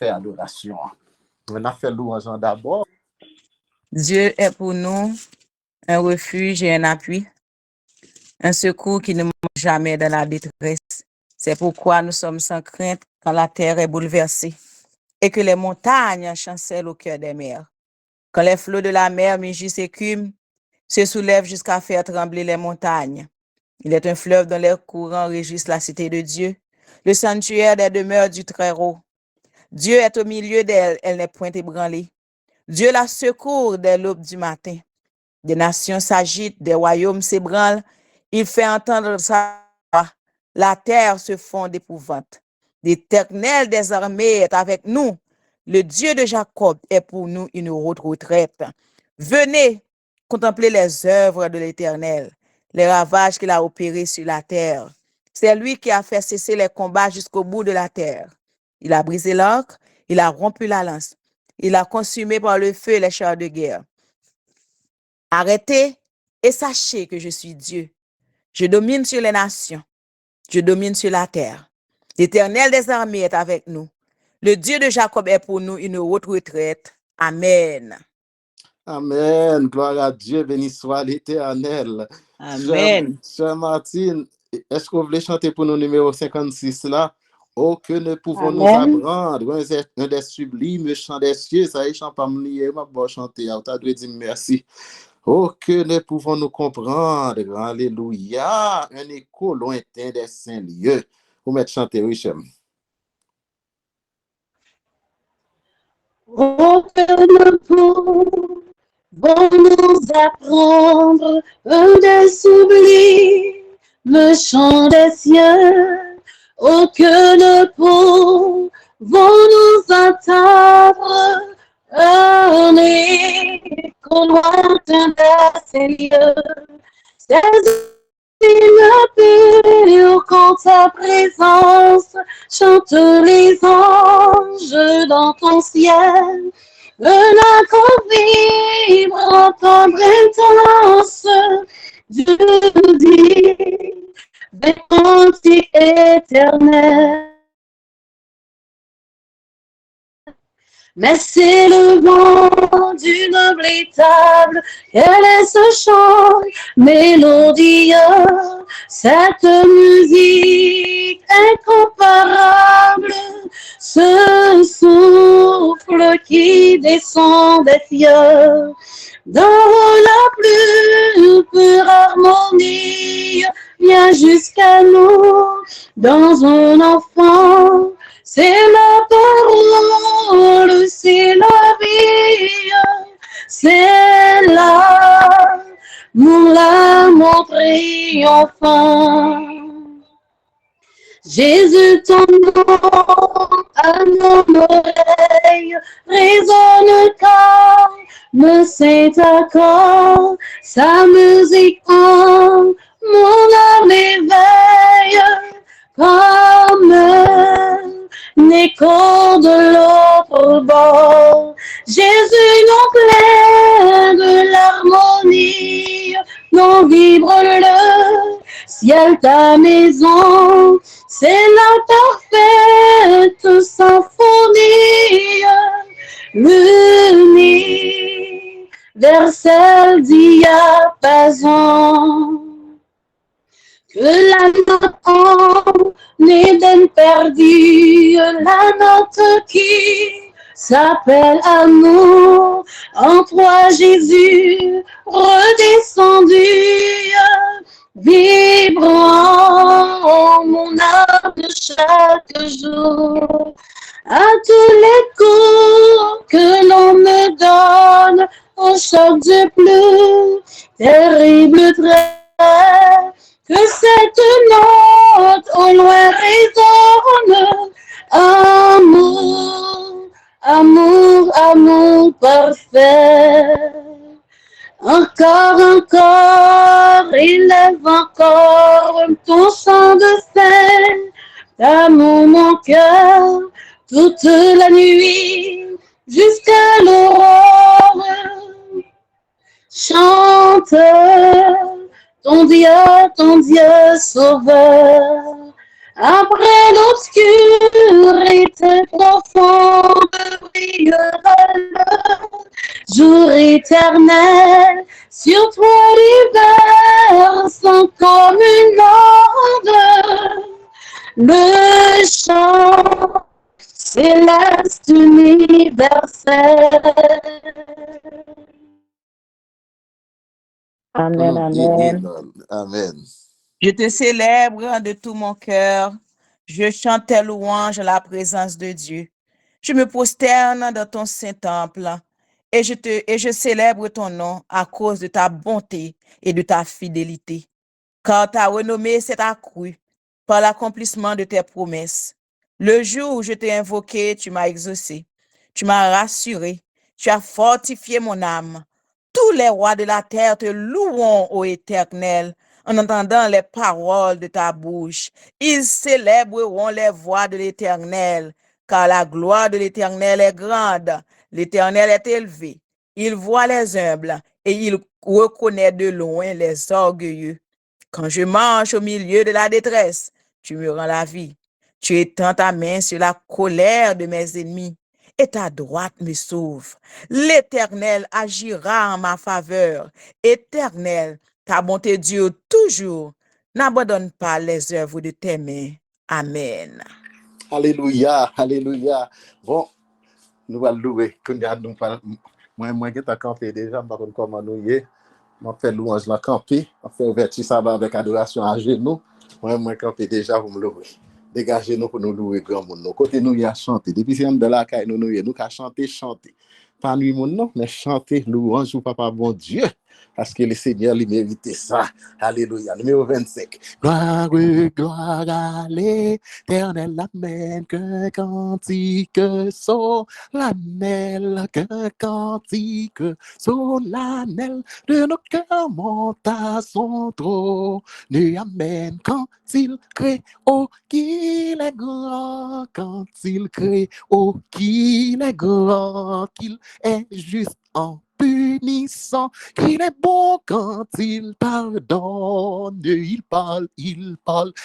fait adoration. On a fait louange d'abord. Dieu est pour nous un refuge et un appui, un secours qui ne manque jamais dans la détresse. C'est pourquoi nous sommes sans crainte quand la terre est bouleversée et que les montagnes chancellent au cœur des mers. Quand les flots de la mer mugissent écument, se soulèvent jusqu'à faire trembler les montagnes. Il est un fleuve dont les courants régissent la cité de Dieu, le sanctuaire des demeures du Très-Haut. Dieu est au milieu d'elle, elle n'est point ébranlée. Dieu la secourt dès l'aube du matin. Des nations s'agitent, des royaumes s'ébranlent. Il fait entendre sa voix. La terre se fond d'épouvante. L'Éternel des armées est avec nous. Le Dieu de Jacob est pour nous une haute retraite. Venez contempler les œuvres de l'Éternel, les ravages qu'il a opérés sur la terre. C'est lui qui a fait cesser les combats jusqu'au bout de la terre. Il a brisé l'ancre, il a rompu la lance. Il a consumé par le feu les chars de guerre. Arrêtez et sachez que je suis Dieu. Je domine sur les nations. Je domine sur la terre. L'Éternel des armées est avec nous. Le Dieu de Jacob est pour nous une haute retraite. Amen. Amen. Gloire à Dieu. Béni soit l'Éternel. Amen. Sœur Martine, est-ce que vous voulez chanter pour nous numéro 56 là? Oh, que ne pouvons nous apprendre? Un des sublimes chants des cieux. Ça y est, chant pas m'oublier, ma bonne chanter. On t'a dû dire merci. Oh, que ne pouvons-nous comprendre? Alléluia. Un écho lointain des saints lieux. Vous mettez chanter, Richem. Oh, que ne pouvons nous apprendre un des sublimes chants des cieux. Oh, que ne pouvons nous entendre un écho lointain de ces lieux. Pure quand ta présence chante les anges dans ton ciel. Un accord vibre en tendre intense. Dieu dit des cantiques éternels. Mais c'est le vent d'une noble table, quel est ce chant mélodieux, cette musique incomparable, ce souffle qui descend des cieux, dans la plus pure harmonie, vient jusqu'à nous, dans un enfant. C'est la parole, c'est la vie, c'est l'amour triomphant. Jésus, ton nom à nos oreilles résonne comme Saint-Accord, sa musique en mon âme éveille comme écho de l'autre bord. Jésus, non plein de l'harmonie, non vibre le ciel ta maison, c'est la parfaite symphonie, l'universel diapason. Que la note en Éden perdue, la note qui s'appelle amour, en toi Jésus redescendu, vibrant en mon âme chaque jour. À tous les coups que l'on me donne, au choc du plus terrible trait, que cette note au loin résonne. Amour, amour, amour parfait. Encore, encore, élève encore ton chant de scène, d'amour mon cœur, toute la nuit, jusqu'à l'aurore. Chante ton Dieu sauveur, après l'obscurité profonde. brillera le jour éternel. Sur toi l'hiver sont comme une onde. Le chant céleste universel. Amen, amen. Amen. Je te célèbre de tout mon cœur. Je chante tes louanges à la présence de Dieu. Je me prosterne dans ton saint temple et je célèbre ton nom à cause de ta bonté et de ta fidélité. Car ta renommée s'est accrue par l'accomplissement de tes promesses. Le jour où je t'ai invoqué, tu m'as exaucé. Tu m'as rassuré. Tu as fortifié mon âme. Tous les rois de la terre te loueront, ô Éternel, en entendant les paroles de ta bouche. Ils célébreront les voies de l'Éternel, car la gloire de l'Éternel est grande. L'Éternel est élevé. Il voit les humbles et il reconnaît de loin les orgueilleux. Quand je marche au milieu de la détresse, tu me rends la vie. Tu étends ta main sur la colère de mes ennemis et ta droite me sauve. L'Éternel agira en ma faveur. Éternel, ta bonté dure toujours. N'abandonne pas les œuvres de tes mains. Amen. Alléluia, alléluia. Bon, nous allons louer. Moi, qui t'ai campé déjà, je ne sais pas comment nous y est. Je fais louange la campé. Je fais ouverture sabbat avec adoration à genoux. Moi, campé déjà, vous me louez. Dégagez-nous pour nous louer grand monde. Côté nous, il y a chanté. Depuis que nous de la caille, nous avons chanté. Pas nuit, mon nom, mais chanter louange au Papa bon Dieu. Parce que le Seigneur lui méritait ça. Alléluia. Numéro 25. Gloire, gloire à l'Éternel, amen, qu'un cantique solennel, qu'un cantique solennel de nos cœurs monte à son trône. Amen, quand il crée, oh, qu'il est grand, quand il crée, oh, qu'il est grand, qu'il est juste en punissant, qu'il est bon quand il pardonne, il parle,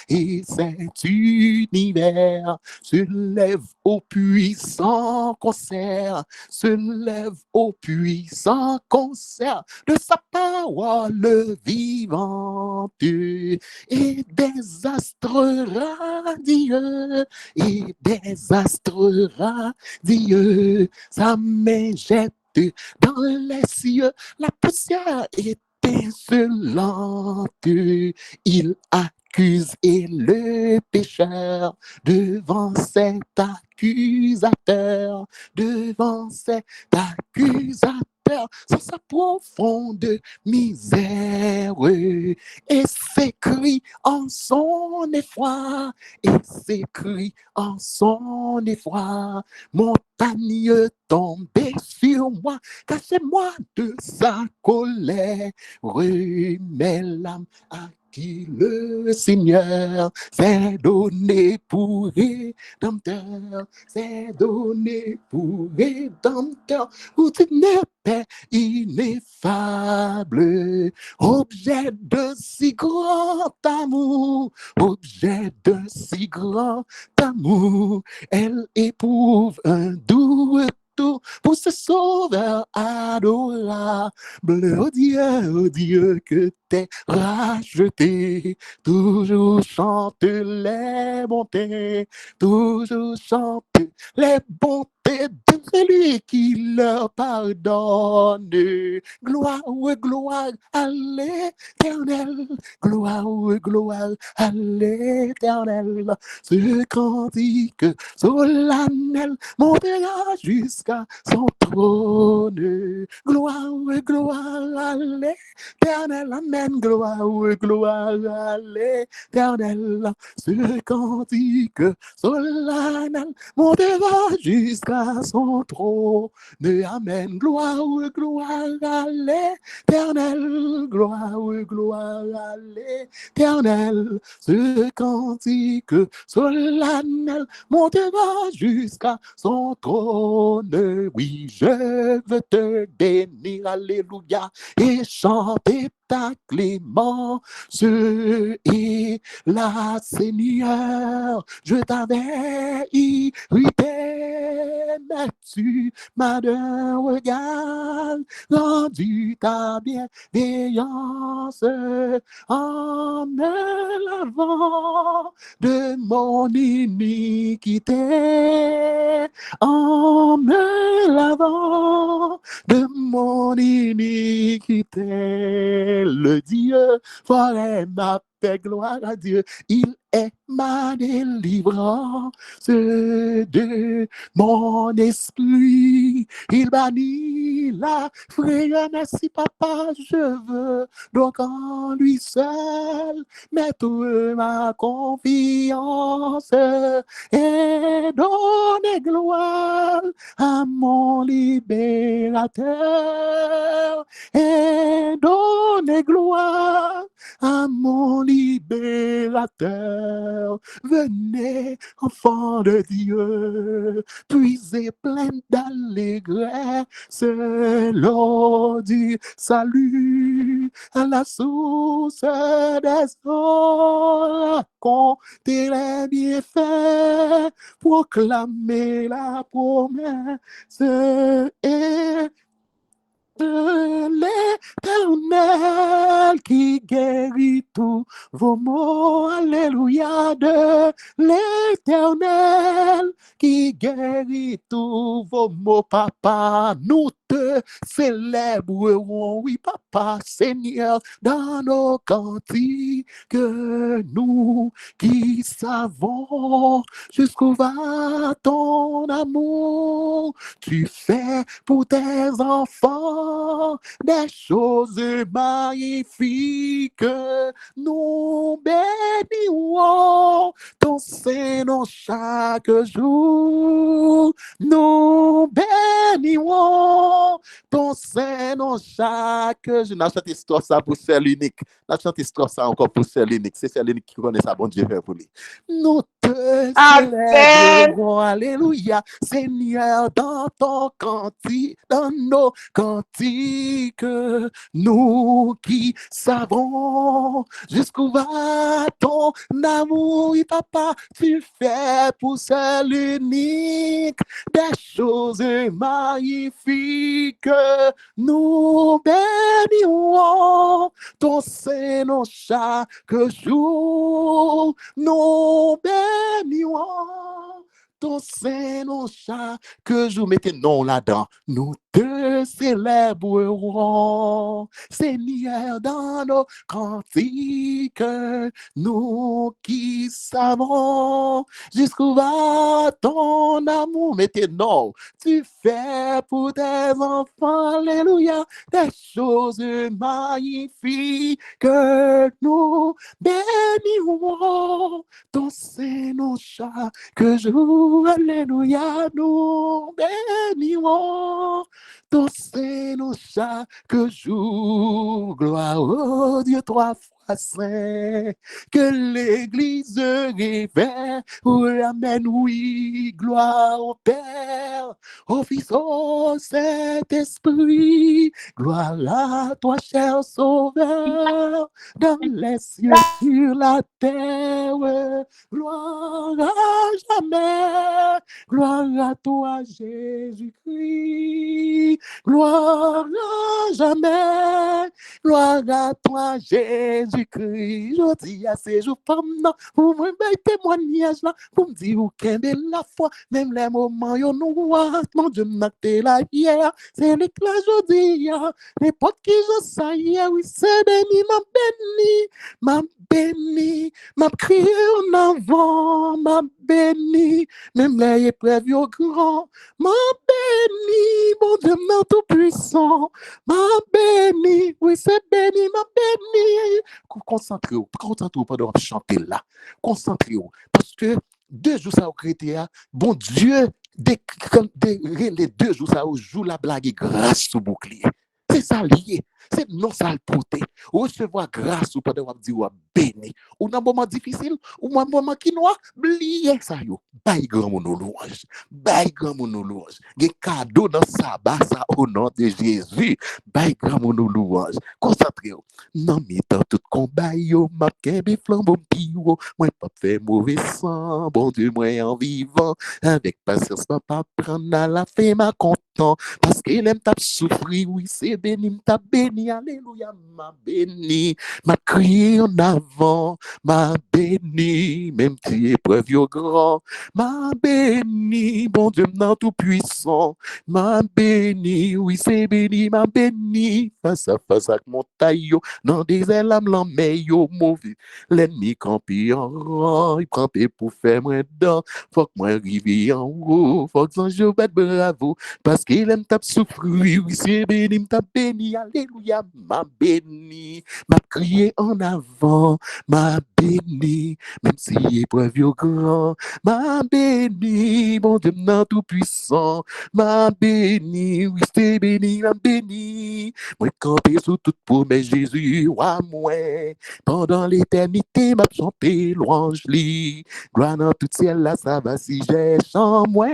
et cet univers se lève au puissant concert, se lève au puissant concert de sa parole vivante, et des astres radieux, et des astres radieux, sa main jette dans les cieux, la poussière étincelante. Il accuse et le pécheur devant cet accusateur, devant cet accusateur, sans sa profonde misère, et s'écrie en son effroi, et s'écrie en son effroi, montagne tombée sur moi, cachez-moi de sa colère, remets l'âme à qui le Seigneur s'est donné pour rédempteur, s'est donné pour rédempteur, où tu n'es pas ineffable, objet de si grand amour, objet de si grand amour, elle éprouve un doux retour pour ce sauveur adorable. Oh Dieu, que t'es racheté, toujours chante les bontés, toujours chante les bontés de celui qui leur pardonne. Gloire, gloire à l'Éternel, gloire à l'Éternel. Ce cantique solennel montera jusqu'à son trône. Gloire à l'Éternel, amen, gloire à l'Éternel. Ce cantique solennel montera jusqu'à son trône. Amen, gloire à l'Éternel, gloire à l'Éternel. Ce cantique solennel montera jusqu'à son trône. Oui, je veux te bénir, alléluia, et chanter ta clémence et la Seigneur, je t'avais irrité, mais tu m'as d'un regard rendu ta bienveillance en me lavant de mon iniquité, en me lavant de mon iniquité. Le Dieu forêt ma paix, gloire à Dieu, il est ma délivrance de mon esprit. Il bannit la frayeur, merci papa, je veux donc en lui seul mettre ma confiance et donner gloire à mon libérateur et donner gloire à mon libérateur. Venez, enfants de Dieu, puisez plein d'allégresse l'eau du salut à la source des eaux. Comptez les bienfaits, proclamez la promesse et de l'Éternel qui guérit tous vos maux. Alléluia, de l'Éternel qui guérit tous vos maux. Papa, nous te célébrerons, oui papa, Seigneur, dans nos cantiques, nous qui savons jusqu'où va ton amour. Tu fais pour tes enfants des choses magnifiques. Nous bénirons ton Saint-Nom chaque jour. Nous bénirons ton Saint-Nom chaque jour. On a chanté histoire ça pour celle unique. On a chanté histoire ça encore pour celle unique. C'est celle unique qui connaît ça, bon Dieu fait pour lui. Nous te célébrons, alléluia, Seigneur, dans ton cantique, dans nos cantiques, nous qui savons jusqu'où va ton amour, oui, papa, tu fais pour celle unique des choses magnifiques. Nous bénirons ton Saint-Nom chaque jour. Nous bénirons ton Saint-Nom chaque jour. Mettez non là-dedans. Nous te célébrerons, Seigneur, dans nos cantiques, nous qui savons jusqu'où va ton amour. Mettez non. Tu fais pour tes enfants, alléluia, des choses magnifiques que nous bénirons ton Saint-Nom chaque jour, alléluia, nous bénirons ton Saint-Nom chaque jour. Gloire au Dieu trois fois saint, que l'Église révère, amen, oui, gloire au Père, au Fils, au Saint-Esprit, gloire à toi, cher Sauveur, dans les cieux, sur la terre, gloire à jamais, gloire à toi, Jésus-Christ, gloire à jamais, gloire à toi, Jésus-Christ. Je dis à ces jours, pendant, pour me mettre témoignage là, pour me dire, où qu'est la foi, même les moments, yo noirs, mon Dieu, m'a été là hier, c'est l'éclat, je dis, n'importe qui, je sais, hier, oui, c'est béni, m'a crié en avant, m'a béni, même les épreuves, yo grand, m'a béni, mon Dieu, m'a tout puissant, m'a béni, oui, c'est béni, m'a béni. Concentrez-vous pendant que chanter là. Concentrez-vous. Parce que 2 jours ça au chrétien, bon Dieu, les 2 jours ça joue la blague grâce au bouclier. C'est ça lié. C'est non ça le porter. Recevoir grâce ou pendant qu'on dit ou béni. Ou dans un moment difficile, ou un moment qui noir, oubliez ça yo. Bail grand mon louange. Bail grand mon louange. Des cadeaux dans sabbat ça au nom de Jésus. Bail grand mon louange. Concentrez-vous. Non mais dans tout combat yo, m'a kembe flambeau pio. Moi pas fait mauvais sang, bon Dieu moi en vivant. Avec patience papa prendre à la fin ma content. Parce qu'il aime t'a souffrir, oui, c'est béni, t'a béni, alléluia, m'a béni, m'a crié en avant, m'a béni, même si épreuve yo grand, m'a béni, bon Dieu, non tout puissant, m'a béni, oui, c'est béni, m'a béni, face à face avec mon taillot, non des ailes à me yo mauvais, l'ennemi campé en rang, il campé pour faire moins dedans, faut que moi arrive en haut, faut que je bête bravo, parce qu'il aime t'a souffrir, oui, c'est béni, t'a béni, alléluia, m'a béni, m'a crié en avant, m'a béni, même si épreuve yo grand, m'a béni, bon Dieu, non tout puissant, m'a béni, oui, c'est béni, m'a béni, moi campé sous toute promesse Jésus, ouais, moi, pendant l'éternité, m'a chanté louange li, gloire dans tout ciel, là, ça va si j'ai chant, moi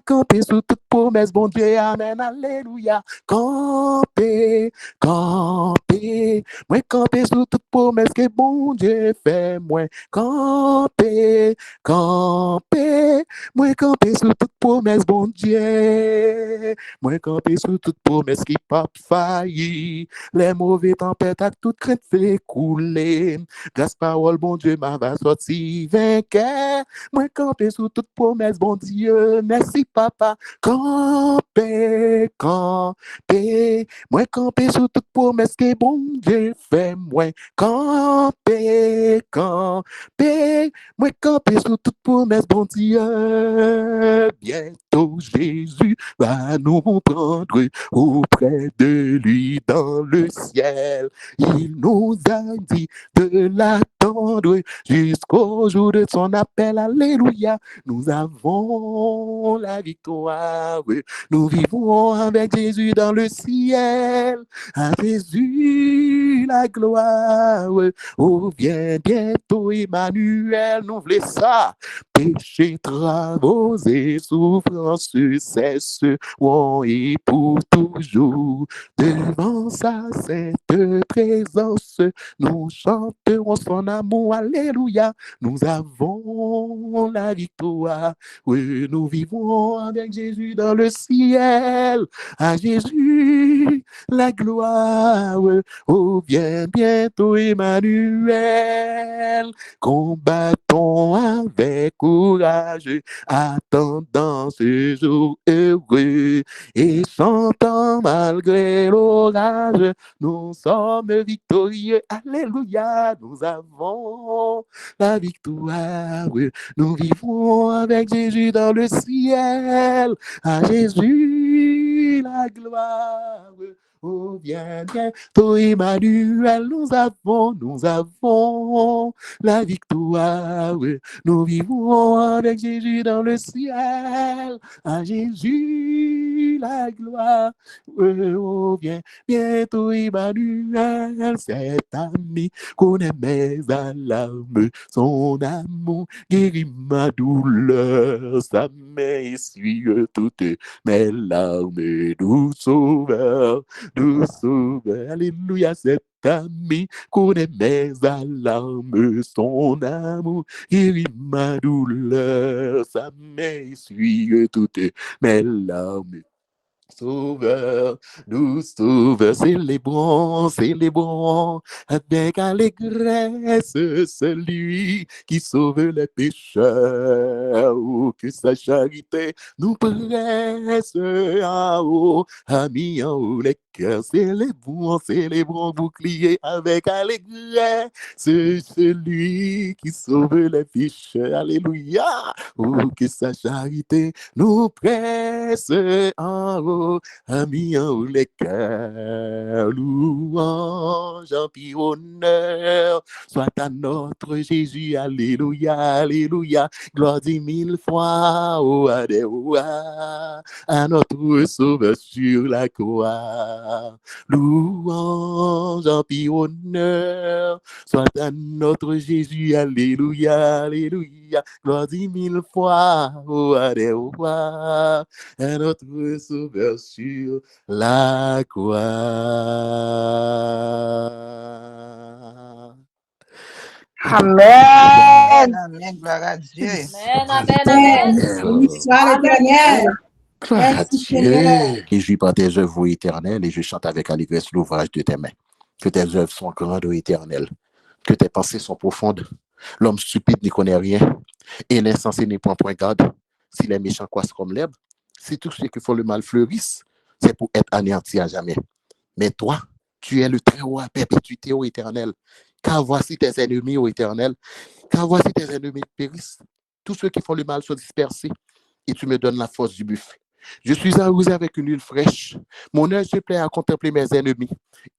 campé sous toute promesse, bon Dieu, amen, alléluia, campé, campé, moi campé sous toute promesse que bon Dieu fait, moi campé, campé, moi campé sous toute promesse, bon Dieu, moi campé sous toute promesse qui pas failli, les mauvais tempêtes à toute crainte fait couler, grâce parole, bon Dieu, m'a va sortir vainqueur, moi campé sous toute promesse, bon Dieu, merci papa, campé, campé, moi campé sous toute promesse que bon Dieu fait, moi campé, campé, moi campé sous toute promesse, bon Dieu, bientôt Jésus va nous prendre auprès de lui dans le ciel, il nous a dit de l'attendre jusqu'au jour de son appel, alléluia, nous avons la victoire, nous vivons avec Jésus dans le ciel, à Jésus la gloire, oh viens bientôt Emmanuel, nous voulons ça, péché, travaux et souffrances cesseront et pour toujours, devant sa sainte présence, nous chanterons son amour, alléluia, nous avons la victoire, oui, nous vivons avec Jésus dans le ciel, à Jésus la gloire, oh viens bientôt Emmanuel, combattons avec courage, attendant ce jour heureux, et chantant malgré l'orage, nous sommes victorieux, alléluia, nous avons la victoire, nous vivons avec Jésus dans le ciel, à Jésus la gloire, oh viens bientôt Emmanuel, nous avons la victoire, nous vivons avec Jésus dans le ciel, à Jésus la gloire, oh viens bientôt Emmanuel, cet ami connaît mes alarmes, son amour guérit ma douleur, sa main essuie toutes mes larmes, doux sauveur, alléluia, cet ami connaît mes alarmes, son amour guérit ma douleur, sa main essuie toutes mes larmes. Sauveur, nous sauveur, célébrons avec allégresse celui qui sauve les pécheurs, oh, que sa charité nous presse en haut, amis en haut les cœurs, célébrons bouclier avec allégresse celui qui sauve les pécheurs, alléluia, oh, que sa charité nous presse en haut, amis en haut les cœurs, louange, empire, honneur, soit à notre Jésus, alléluia, alléluia, gloire 10 000 fois, oh, à notre Sauveur sur la croix, gloire. Louange, puis honneur, soit à notre Jésus, alléluia, alléluia. Gloire 10 000 fois, au roi des rois, à notre Sauveur sur la croix. Amen. Amen, gloire à Dieu. Amen, amen, amen. L'histoire éternelle. Gloire à Merci, Dieu. Seigneur. Réjouis par tes œuvres éternelles et je chante avec allégresse l'ouvrage de tes mains. Que tes œuvres sont grandes, ô Éternel. Que tes pensées sont profondes. L'homme stupide n'y connaît rien et l'insensé n'y prend point garde. Si les méchants croissent comme l'herbe, si tous ceux qui font le mal fleurissent, c'est pour être anéantis à jamais. Mais toi, tu es le très haut à perpétuité, ô Éternel. Car voici tes ennemis, ô Éternel. Car voici tes ennemis périssent. Tous ceux qui font le mal sont dispersés et tu me donnes la force du buffle. Je suis arrosé avec une huile fraîche. Mon œil se plaît à contempler mes ennemis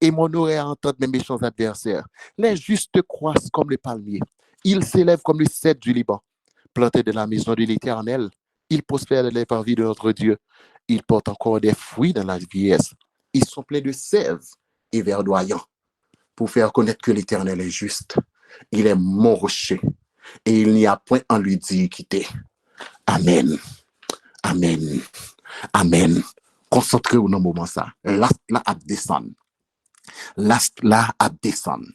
et mon oreille à entendre mes méchants adversaires. Les justes croissent comme les palmiers. Ils s'élèvent comme les cèdres du Liban. Plantés de la maison de l'Éternel, ils prospèrent de les parvis de notre Dieu. Ils portent encore des fruits dans la vieillesse. Ils sont pleins de sève et verdoyants pour faire connaître que l'Éternel est juste. Il est mon rocher et il n'y a point en lui d'iniquité. Amen. Amen. Amen. Concentrez-vous dans le moment ça. Last là à descendre. Last là à descendre.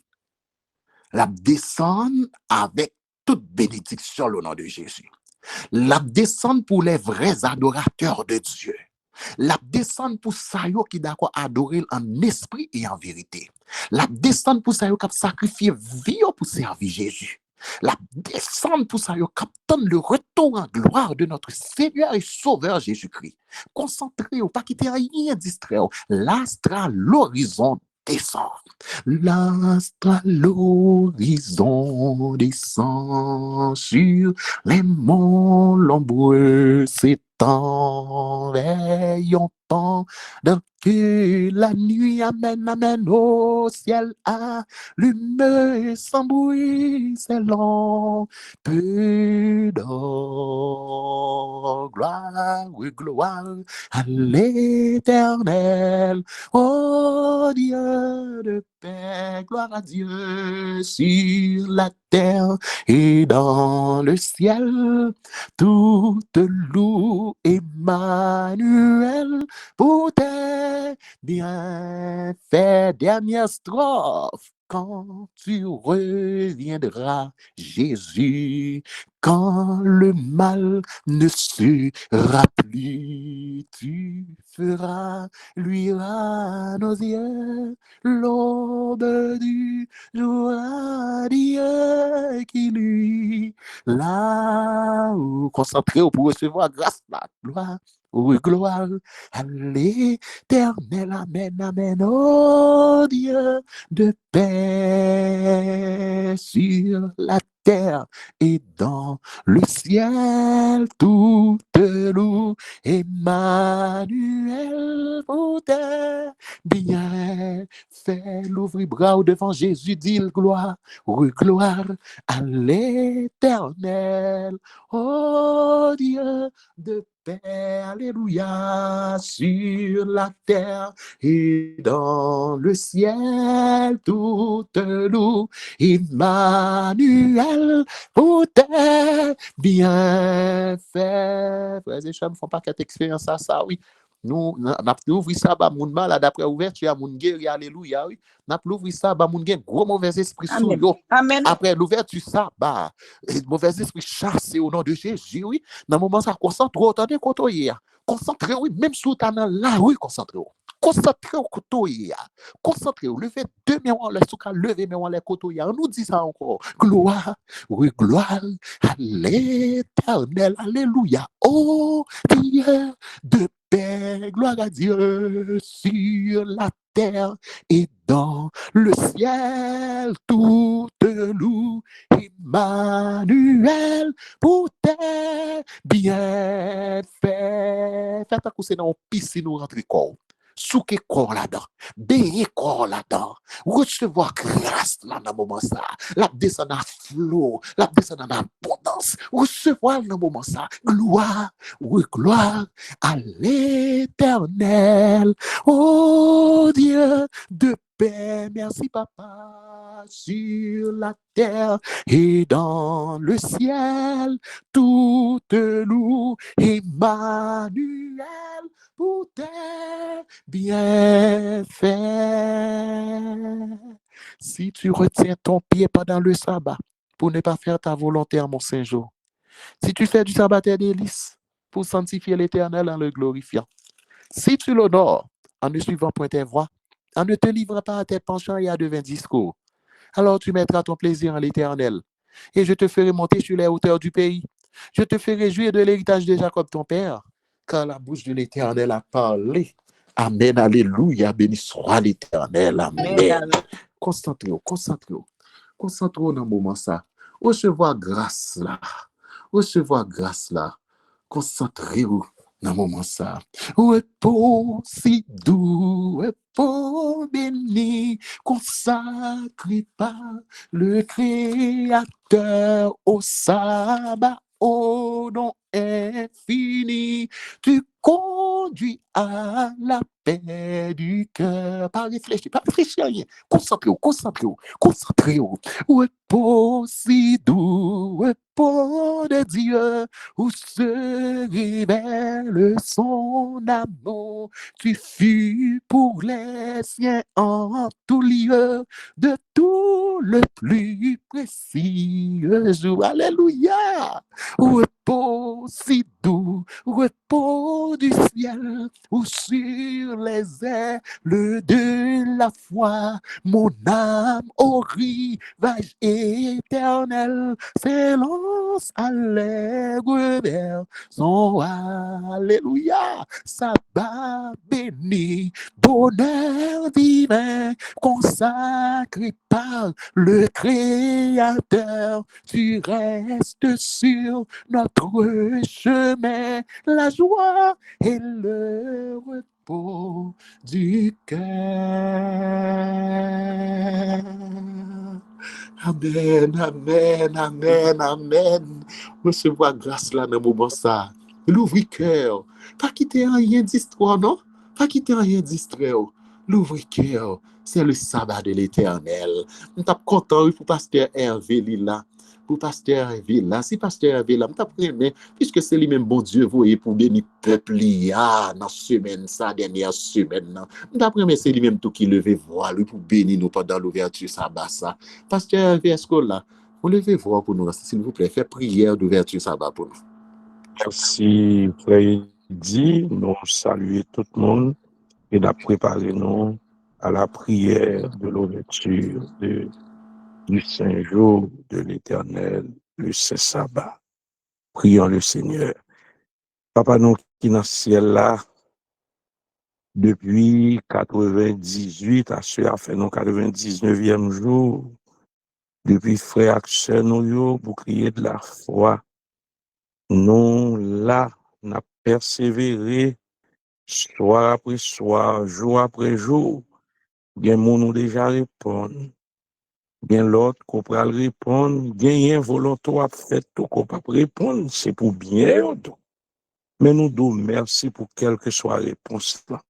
La descendre avec toute bénédiction au nom de Jésus. La descendre pour les vrais adorateurs de Dieu. La descendre pour ça qui d'accord adorer en esprit et en vérité. La descendre pour ça qui sacrifier vie pour servir Jésus. La descendre pour ça qui attend le retour en gloire de notre Seigneur et Sauveur Jésus-Christ. Concentrez-vous, pas quitter rien distrait. L'astre à l'horizon descend. L'astre à l'horizon descend sur les monts nombreux s'étend, veillons tant que la nuit amène au ciel allume sans bruit c'est long peu d'or gloire oui, gloire à l'Éternel oh Dieu de paix gloire à Dieu sur la terre et dans le ciel toute loue Emmanuel pour tes bienfaits. Dernière strophe. Quand tu reviendras, Jésus, quand le mal ne sera plus, tu feras luire nos yeux l'aube du jour à Dieu qui lui là où concentré pour recevoir grâce la gloire. Oui, gloire à l'Éternel, amen, amen, oh Dieu de paix sur la terre et dans le ciel, toute loue Emmanuel pour tes bienfaits. L'ouvrir bras devant Jésus, dit gloire, oui, gloire à l'Éternel, oh Dieu de paix, alléluia, sur la terre et dans le ciel, toute loue Emmanuel pour tes bienfaits. Frères et sœurs, ne font pas cette expérience à ça, oui. Nous ouvrons ça, bah, mon malade après ouverture, mon guéri, alléluia, oui. Nous ouvrons ça, bah, mon gros mauvais esprit sous yo. Amen. Après l'ouverture, ça, bah, mauvais esprit chassé au nom de Jésus, oui. Dans le moment, ça concentre, attendez, concentrez-vous, même si vous êtes dans la rue, concentrez-vous. Concentrez-vous, concentrez-vous, levez deux mains en l'air, levez mains en l'air, on nous dit ça encore. Gloire, oui, gloire à l'Éternel, alléluia. Oh, Dieu de paix, gloire à Dieu sur la terre et dans le ciel, toute loue Emmanuel pour tes bienfaits. Faites à coucher dans piscine ou rentrer corps. souke corps là-dedans, baigner corps là-dedans, recevoir grâce là dans le moment ça, la descendre à flot, la descendre en abondance, recevoir dans le moment ça, gloire, oui, gloire à l'Éternel, oh Dieu de paix, merci papa, sur la terre et dans le ciel, toute loue Emmanuel pour tes bienfaits. Si tu retiens ton pied pendant le sabbat pour ne pas faire ta volonté en mon Saint-Jour, si tu fais du sabbat tes délices pour sanctifier l'Éternel en le glorifiant, si tu l'honores en ne suivant point tes voies, en ne te livrant pas à tes penchants et à de vains discours, alors tu mettras ton plaisir en l'Éternel, et je te ferai monter sur les hauteurs du pays. Je te ferai jouir de l'héritage de Jacob ton père, car la bouche de l'Éternel a parlé. Amen, alléluia, béni soit l'Éternel, amen. Concentrez-vous dans le moment ça. Recevoir grâce là, concentrez-vous dans le moment ça. Repos si doux, repos béni, consacré par le Créateur au sabbat, au nom infini. Tu conduis à la paix du cœur. Pas réfléchir à rien. Concentrez-vous. Repos si doux, repos de Dieu, où se révèle son amour. Tu fus pour les siens en tout lieu, de tout le plus précieux jour. Alléluia. Repos si doux, repos du ciel, ou sur les ailes de la foi, mon âme au rivage éternel s'élance allègre vers son alléluia. Sabbat béni, bonheur divin, consacré par le Créateur, tu restes sur notre chemin, la joie et le repos du cœur. Amen. Recevoir grâce là dans le moment ça. L'ouvrir cœur. Pas quitter rien d'histoire, non? Pas quitter rien distrait. L'ouvrir cœur. C'est le sabbat de l'Éternel. Je suis content pour pasteur Hervé là. Pour pasteur Hervé là. Si pasteur Hervé là, je suis puisque c'est lui-même bon Dieu voyez pour bénir peuple là dans semaine ça dernière semaine. Je c'est lui-même tout qui levait voix lui pour bénir nous pendant l'ouverture sabbat ça. Pasteur Hervé est-ce que là, vous levez voix pour nous s'il vous plaît, faites prière d'ouverture sabbat pour nous. Merci, frère Eddy. Nous saluons tout le monde et de préparer nous à la prière de l'ouverture du Saint-Jour de l'Éternel, le Saint Sabbat. Prions le Seigneur. Papa, nous qui dans le ciel là, depuis 98 à ce fait nous 99e jour, depuis frère Axel nous pour crier de la foi. Nous, là, nous avons persévéré soir après soir, jour après jour. Bien, nous déjà répondre. Bien, l'autre, qu'on peut répondre. Bien, un volontaire fait tout qu'on peut répondre. C'est pour bien. Mais nous nous merci pour quelle que soit la réponse là.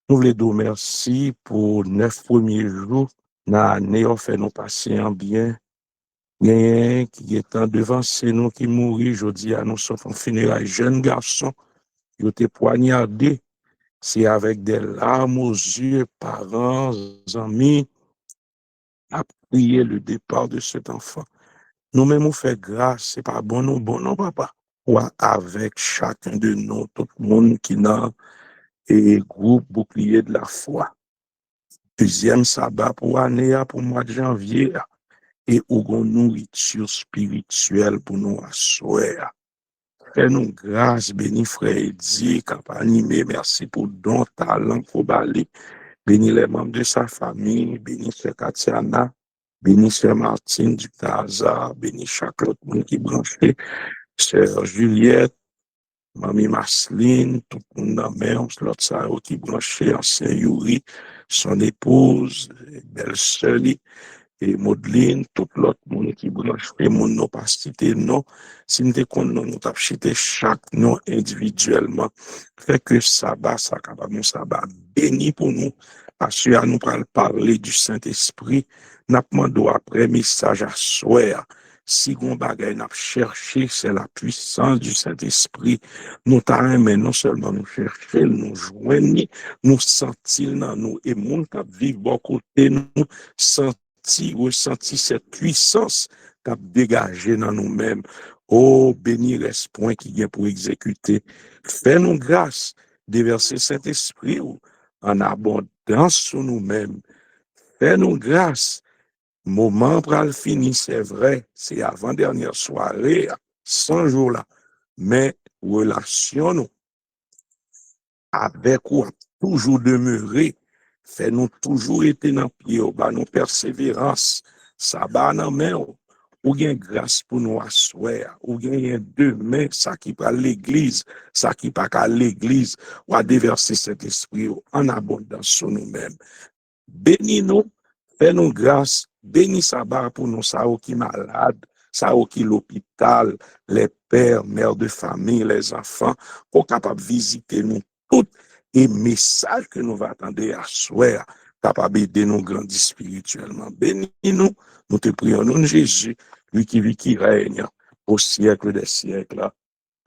Nous voulons merci pour 9 premiers jours. Dans l'année, on fait nous passer en bien. Bien qui est en devant, c'est nous qui mourit. Je dis à nous sommes en funérailles jeune garçon. Il était poignardé. C'est avec des larmes aux yeux, parents, amis, à prier le départ de cet enfant. Nous-mêmes, nous faisons grâce. C'est pas bon, non, papa. Ou avec chacun de nous, tout le monde qui n'a et groupe bouclier de la foi. Deuxième sabbat pour l'année, pour le mois de janvier. Et où on nourriture spirituelle pour nous asseoir. Fais-nous grâce, béni frère Eddy, qui a animé, merci pour don, talent, pour baler. Béni les membres de sa famille, béni sœur Katiana, béni sœur Martine du Casa, béni chaque autre monde qui branché, sœur Juliette, Mami Masline, tout le monde dans même, l'autre ça qui branché, ancien Yuri, son épouse, belle sœur, et Maudline, tout l'autre monde qui branche, et mon nom pas cité, non. Si nous déconnons, nous avons cité chaque nom individuellement. Fait que sabbat, ça capable, mon sabbat béni pour nous, parce que nous allons parler du Saint-Esprit, n'a demandé après message à soir. Si on bagaille n'a cherché, c'est la puissance du Saint-Esprit. Nous t'arrêtons, mais non seulement nous chercher, nous joindre, nous sentir dans nous, et mon qui vivent bon côté nous, ressenti cette puissance qui a dégagé dans nous-mêmes. Oh, béni reste point qui vient pour exécuter. Fais-nous grâce, déverser Saint-Esprit en abondance sur nous-mêmes. Fais-nous grâce. Moment pour le finir, c'est vrai, c'est avant-dernière soirée, 100 jours là. Mais relation nous avec ou toujours demeurer, fait-nous toujours été dans pied, nous persévérance, ça va dans main, ou bien grâce pour nous asseoir, ou bien demain, ça qui va à l'église, ça qui pas à l'église, ou à déverser cet esprit en abondance sur nous-mêmes. Bénis-nous, fais-nous grâce, bénis sabbat pour nous, ça qui malade, ça qui l'hôpital, les pères, mères de famille, les enfants, pour capable visiter nous toutes et messages que nous va attendre à soir, capable d'aider nous grandir spirituellement. Bénis-nous, nous te prions au nom de Jésus, lui qui vit, qui règne au siècle des siècles.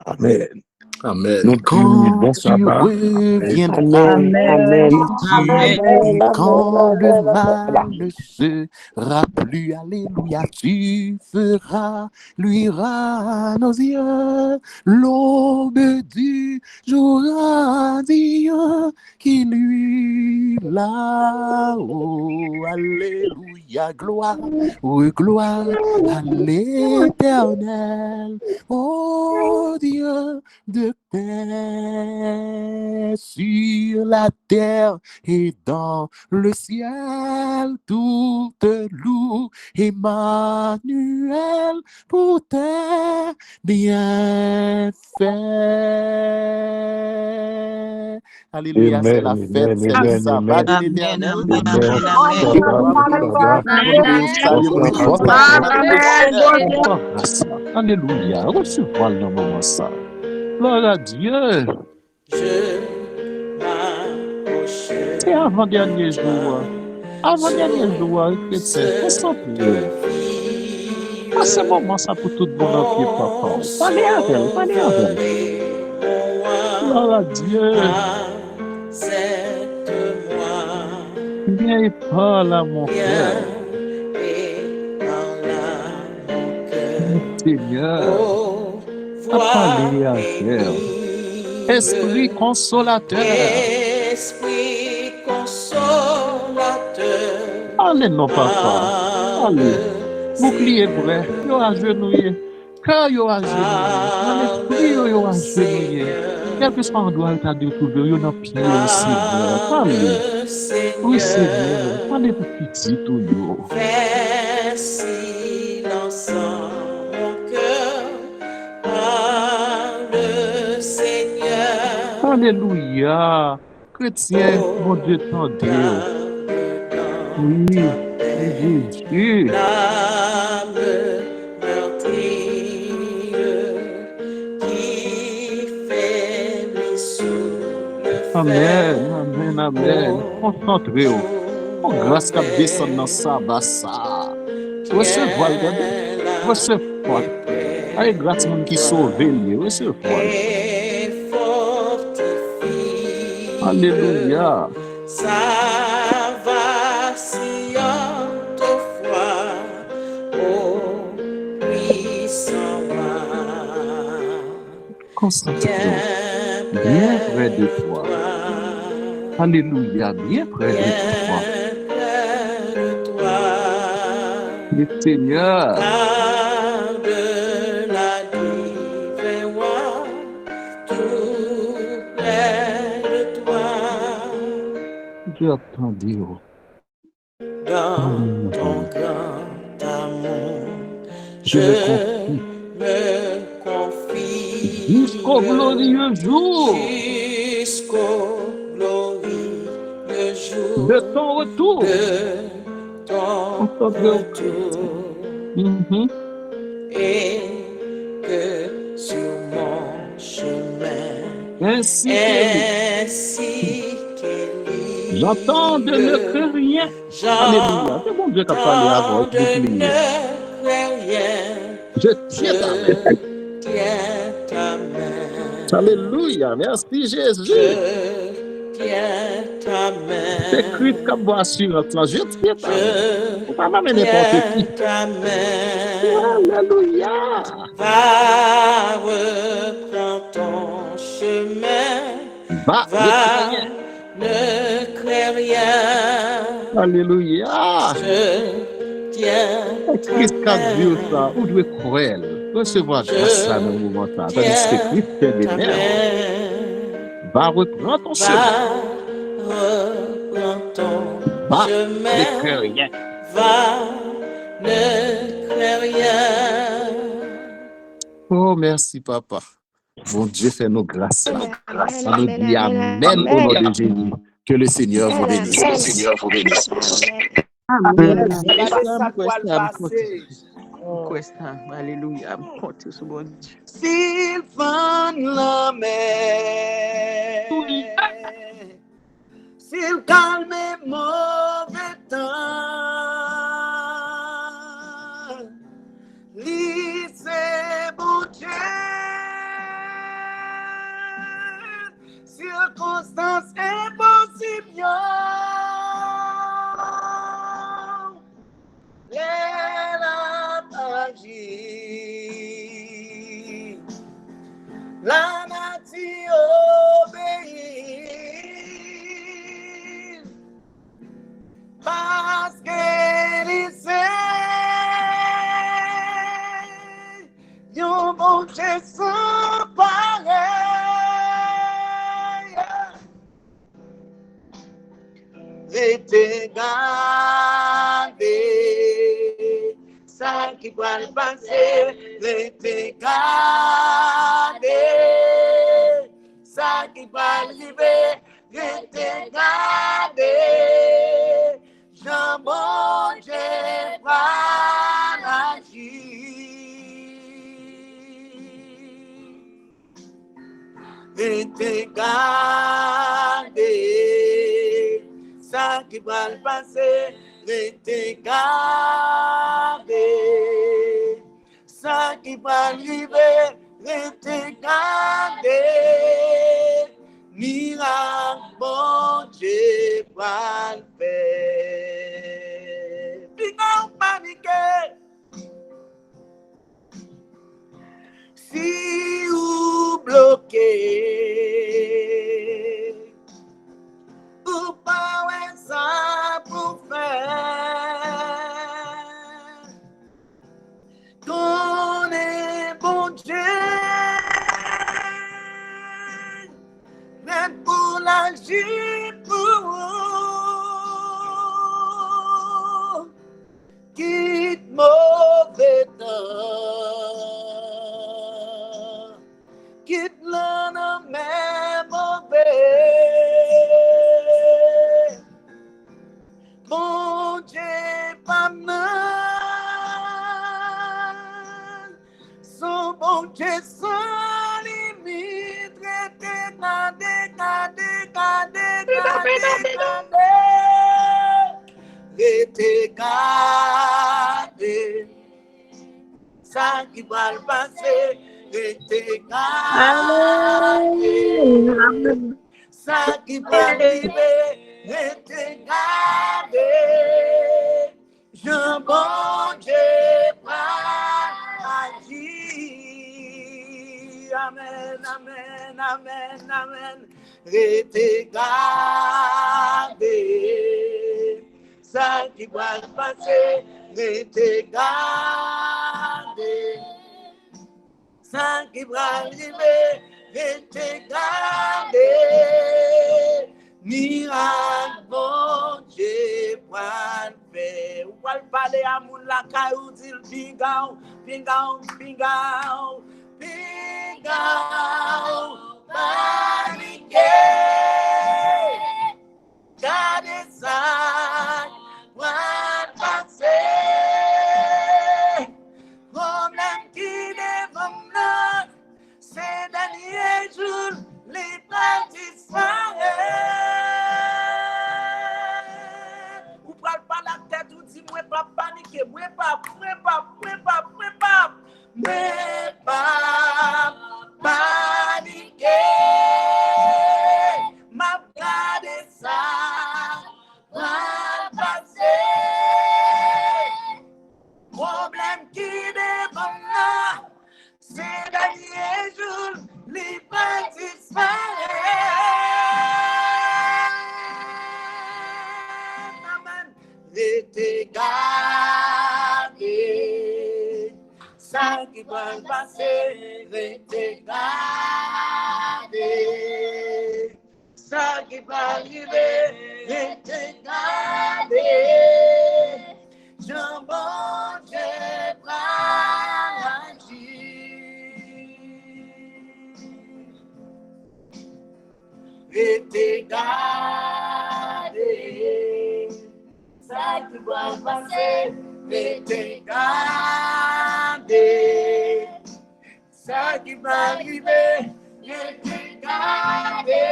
Amen. Amen. Nous Quand bon tu sabbat. reviendras Amen. et tu Amen. et quand le mal ne sera plus, alléluia, tu feras luire nos yeux l'aube du jour radieux qui lui là-haut, alléluia, gloire, oui, gloire à l'Éternel, oh Dieu de paix sur la terre et dans le ciel, tout te loue, Emmanuel, pour tes bienfaits. Alléluia, c'est la fête, c'est le sabbat de Amen. l'Éternel. Amen. Amen. Amen. Gloire à Dieu. Nous saluons votre agenda dans le Seigneur. Alléluia. Recevoir le moment ça. Gloire à Dieu. C'est avant-dernier jour. Avant-dernier jour, chrétien. Concentrez. Passez un moment ça pour tout le monde en pied, papa. Parlez avec elle, parlez avec elle. Gloire à Dieu. Viens et parle à mon cœur. Seigneur, à parler à terre. Esprit consolateur. Allez, non, papa. Allez. Bouclier vrai. Yo agenouillé. Cœur yo agenouillé. Dans l'esprit yo agenouillé. Quel que soit l'endroit où tu as trouvé, yo dans pied au Seigneur. Allez. Oui, Seigneur. Allez pour petit tout yo. Fais silence en mon cœur. Parle, Seigneur. Alléluia. Chrétien, mon Dieu t'endure. Oui, Jésus. L'âme meurtrie qui fait les sous le Amen, amen, amen. Concentrez-vous. Oh, grâce qu'à descendre dans ça, bah ça. Recevoir, regardez. Recevoir. Allez, grâce mon qui sauve, recevoir. Alléluia. Ça vacillante foi, ô puissant roi. Concentrez-vous. Bien près de toi. Alléluia, bien près de toi. Le Seigneur. De la divine roi, tout près de toi. Dieu attendez. Dans ton grand amour, Je me confie. confie. Juste Jusqu'au glorieux jour jusqu'au glorieux jour de ton retour. de ton retour. Et que sur mon chemin, Ainsi qu'Élie, j'entends de ne craindre rien. Alléluia. C'est bon Dieu qui a parlé avant. j'entends de ne craindre rien. Je tiens ta main. Tiens ta main. Alléluia. Merci Jésus. Je tiens ta main. C'est Christ qui a beau assurance. Je tiens ta main. Faut pas m'amener n'importe qui. Ta main. Alléluia. Va reprendre ton chemin. Va, ne crains rien. Alléluia. Je tiens Christ qui a dit ça. Où doit croire? Recevoir grâce à nos moments. Tandis que Christ fait des merveilles. Va reprendre ton chemin. Va, ne crains rien. Va, ne crains rien. Oh, merci, papa. Bon Dieu, fait nos grâces. On nous dit Amen au nom de Jésus. Que le Seigneur vous bénisse. Que le Seigneur vous bénisse. Amen. Alléluia. Sylvain la mer, s'il calme mauvais temps, lycée boucher, circonstances impossibles, la nature obéit parce qu'elle sait yon bon Dieu sans pareil. Restez gardés, ça qui va le passer, restez gardés, ça qui va arriver, restez gardés, Jean bon Dieu va l'agir. Restez gardés, ça qui va le passer, restez gardés, ça qui va arriver, restez gardés, miracle bon Dieu va le faire. Pinga ou paniquer, si ou bloqué, ou pas ça pour faire, qu'on est bon Dieu, même pour l'agir pour vous, quitte mauvais temps, quitte l'un même mauvais. Bon Dieu, pas mal, son bon Dieu sans limite, regardez, ça qui va le passer, ça qui va arriver, je bon Dieu agir. Amen, amen, amen, amen. Restez gardés, ça qui va se passer, restez gardés, ça qui va arriver, restez gardés. Miracle, bon Dieu, pour le faire. Ou pas parler à mon la caillou, dit pingao, pingao, pingao, Migao paniqué. Gade sa wan pase. Problème qui devant nous, c'est dernier jour, les partis ou pral pas la tête ou dit moi pas paniquer, moi pas paniquer. M'a gardé ça va passer. Problème qui devant nous, c'est dernier jour, les partis Rete gardé, ça qui va passer, rete gardé, ça qui va arriver, rete gardé, jambon, j'ai brandi, rete gardé. Ça qui va passer, rete gardé. Ça qui va arriver, rete gardé.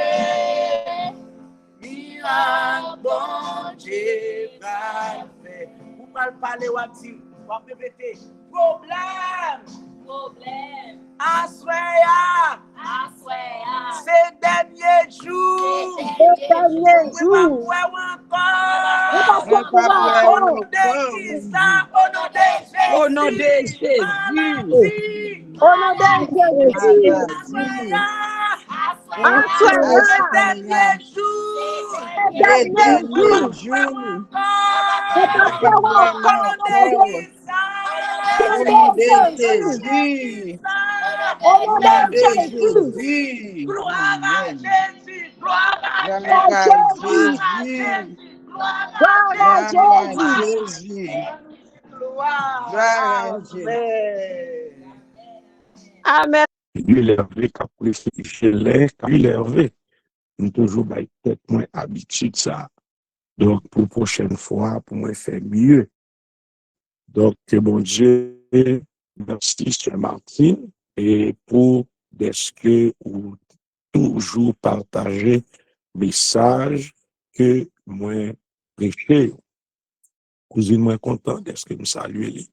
Miracle, bon Dieu, va faire. Vous parlez, ou dire, vous répéter. Problème. Assoya. Ces derniers jours. Au nom de Jésus. Amen. L'huile hervé, l'huile hervé, nous toujours by tête moins habitude ça. Donc, pour prochaine fois, pour moi faire mieux. Donc, que bon Dieu, merci, Sœur Martine, et pour que vous toujours partager message que moi prêcher. Cousine, moi content d'être que nous saluons.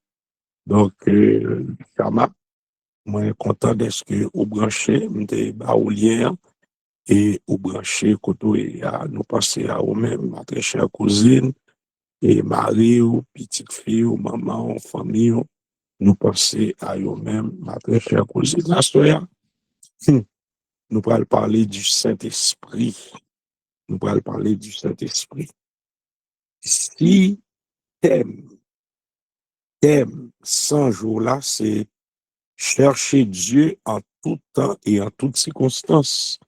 Donc, Kama, moi content d'être que vous branchez, m'te baoulien, et vous branchez côté à nous passer à vous-même, ma très chère cousine, et Marie, ou petite fille, ou maman, ou famille, nous passer à vous-même, ma très chère cousine. La soya, nous allons parler du Saint-Esprit. Nous allons parler du Saint-Esprit. Si thème 100 jours là, c'est chercher Dieu en tout temps et en toutes circonstances.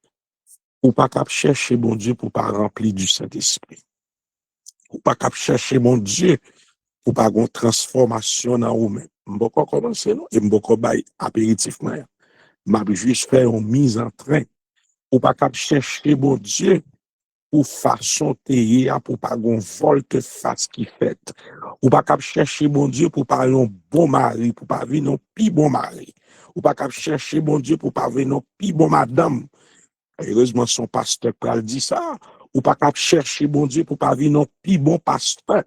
Ou pas qu'à chercher mon Dieu pour pas remplir du Saint-Esprit. Ou pas qu'à chercher mon Dieu pour pas une transformation dans vous-même. M'boko commencer non et m'boko bay apéritif moi. M'a juste faire une mise en train. Ou pas qu'à chercher mon Dieu pour façon tailler pour pas gon volte face qui fait. Ou pas qu'à chercher mon Dieu pour pas un bon mari, pour pas venir non pi bon mari. Ou pas qu'à chercher mon Dieu pour pas venir non pi bon madame. Heureusement son pasteur pral dit ça. Ou pas qu'à chercher mon Dieu pour pas venir non pi bon pasteur.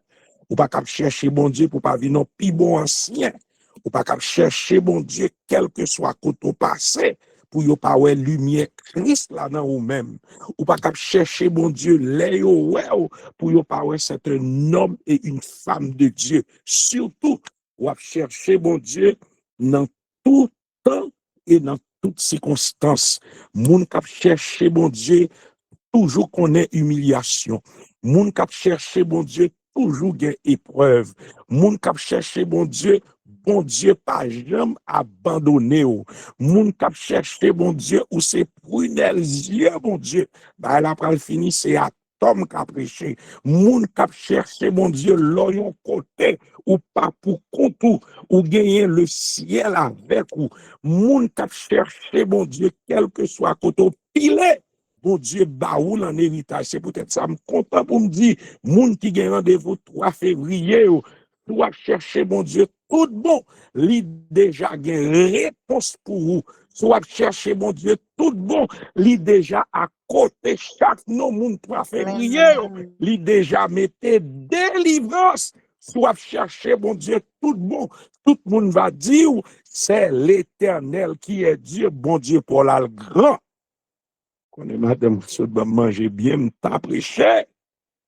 Ou pas qu'à chercher mon Dieu pour pas venir non pi bon ancien. Ou pas qu'à chercher mon Dieu quel que soit côté passé. Pour yo pa wè lumière Christ là dans ou même ou pas cap chercher mon Dieu les pour yo pa wè c'est un homme et une femme de Dieu surtout ou chercher mon Dieu dans tout temps et dans toutes circonstances moun cap chercher mon Dieu toujours connaît humiliation moun cap chercher mon Dieu toujours gain épreuve moun cap chercher mon Dieu pas jamais abandonné ou. Moun kap chercher bon Dieu ou c'est prunelle yeux bon Dieu. Bah la pral fini c'est atome kap prêché. Moun kap chercher bon Dieu l'oyon côté ou pas pour contou ou gagner le ciel avec ou, moun kap chercher, bon Dieu, quel que soit côté pilé, bon Dieu, baoul en héritage. C'est peut-être ça, me content pour me dire, moun qui gagne rendez-vous 3 février, ou, doit chercher, bon Dieu, tout bon, li déjà gagne réponse pour vous. Soit chercher, bon Dieu, tout bon, li déjà à côté chaque non moun 3 février, li déjà mettez délivrance, soit chercher, bon Dieu, tout bon, tout le monde va dire, c'est l'Éternel qui est Dieu, bon Dieu, pour la le grand. Quand est madame, se manger bien, m'ta prêché.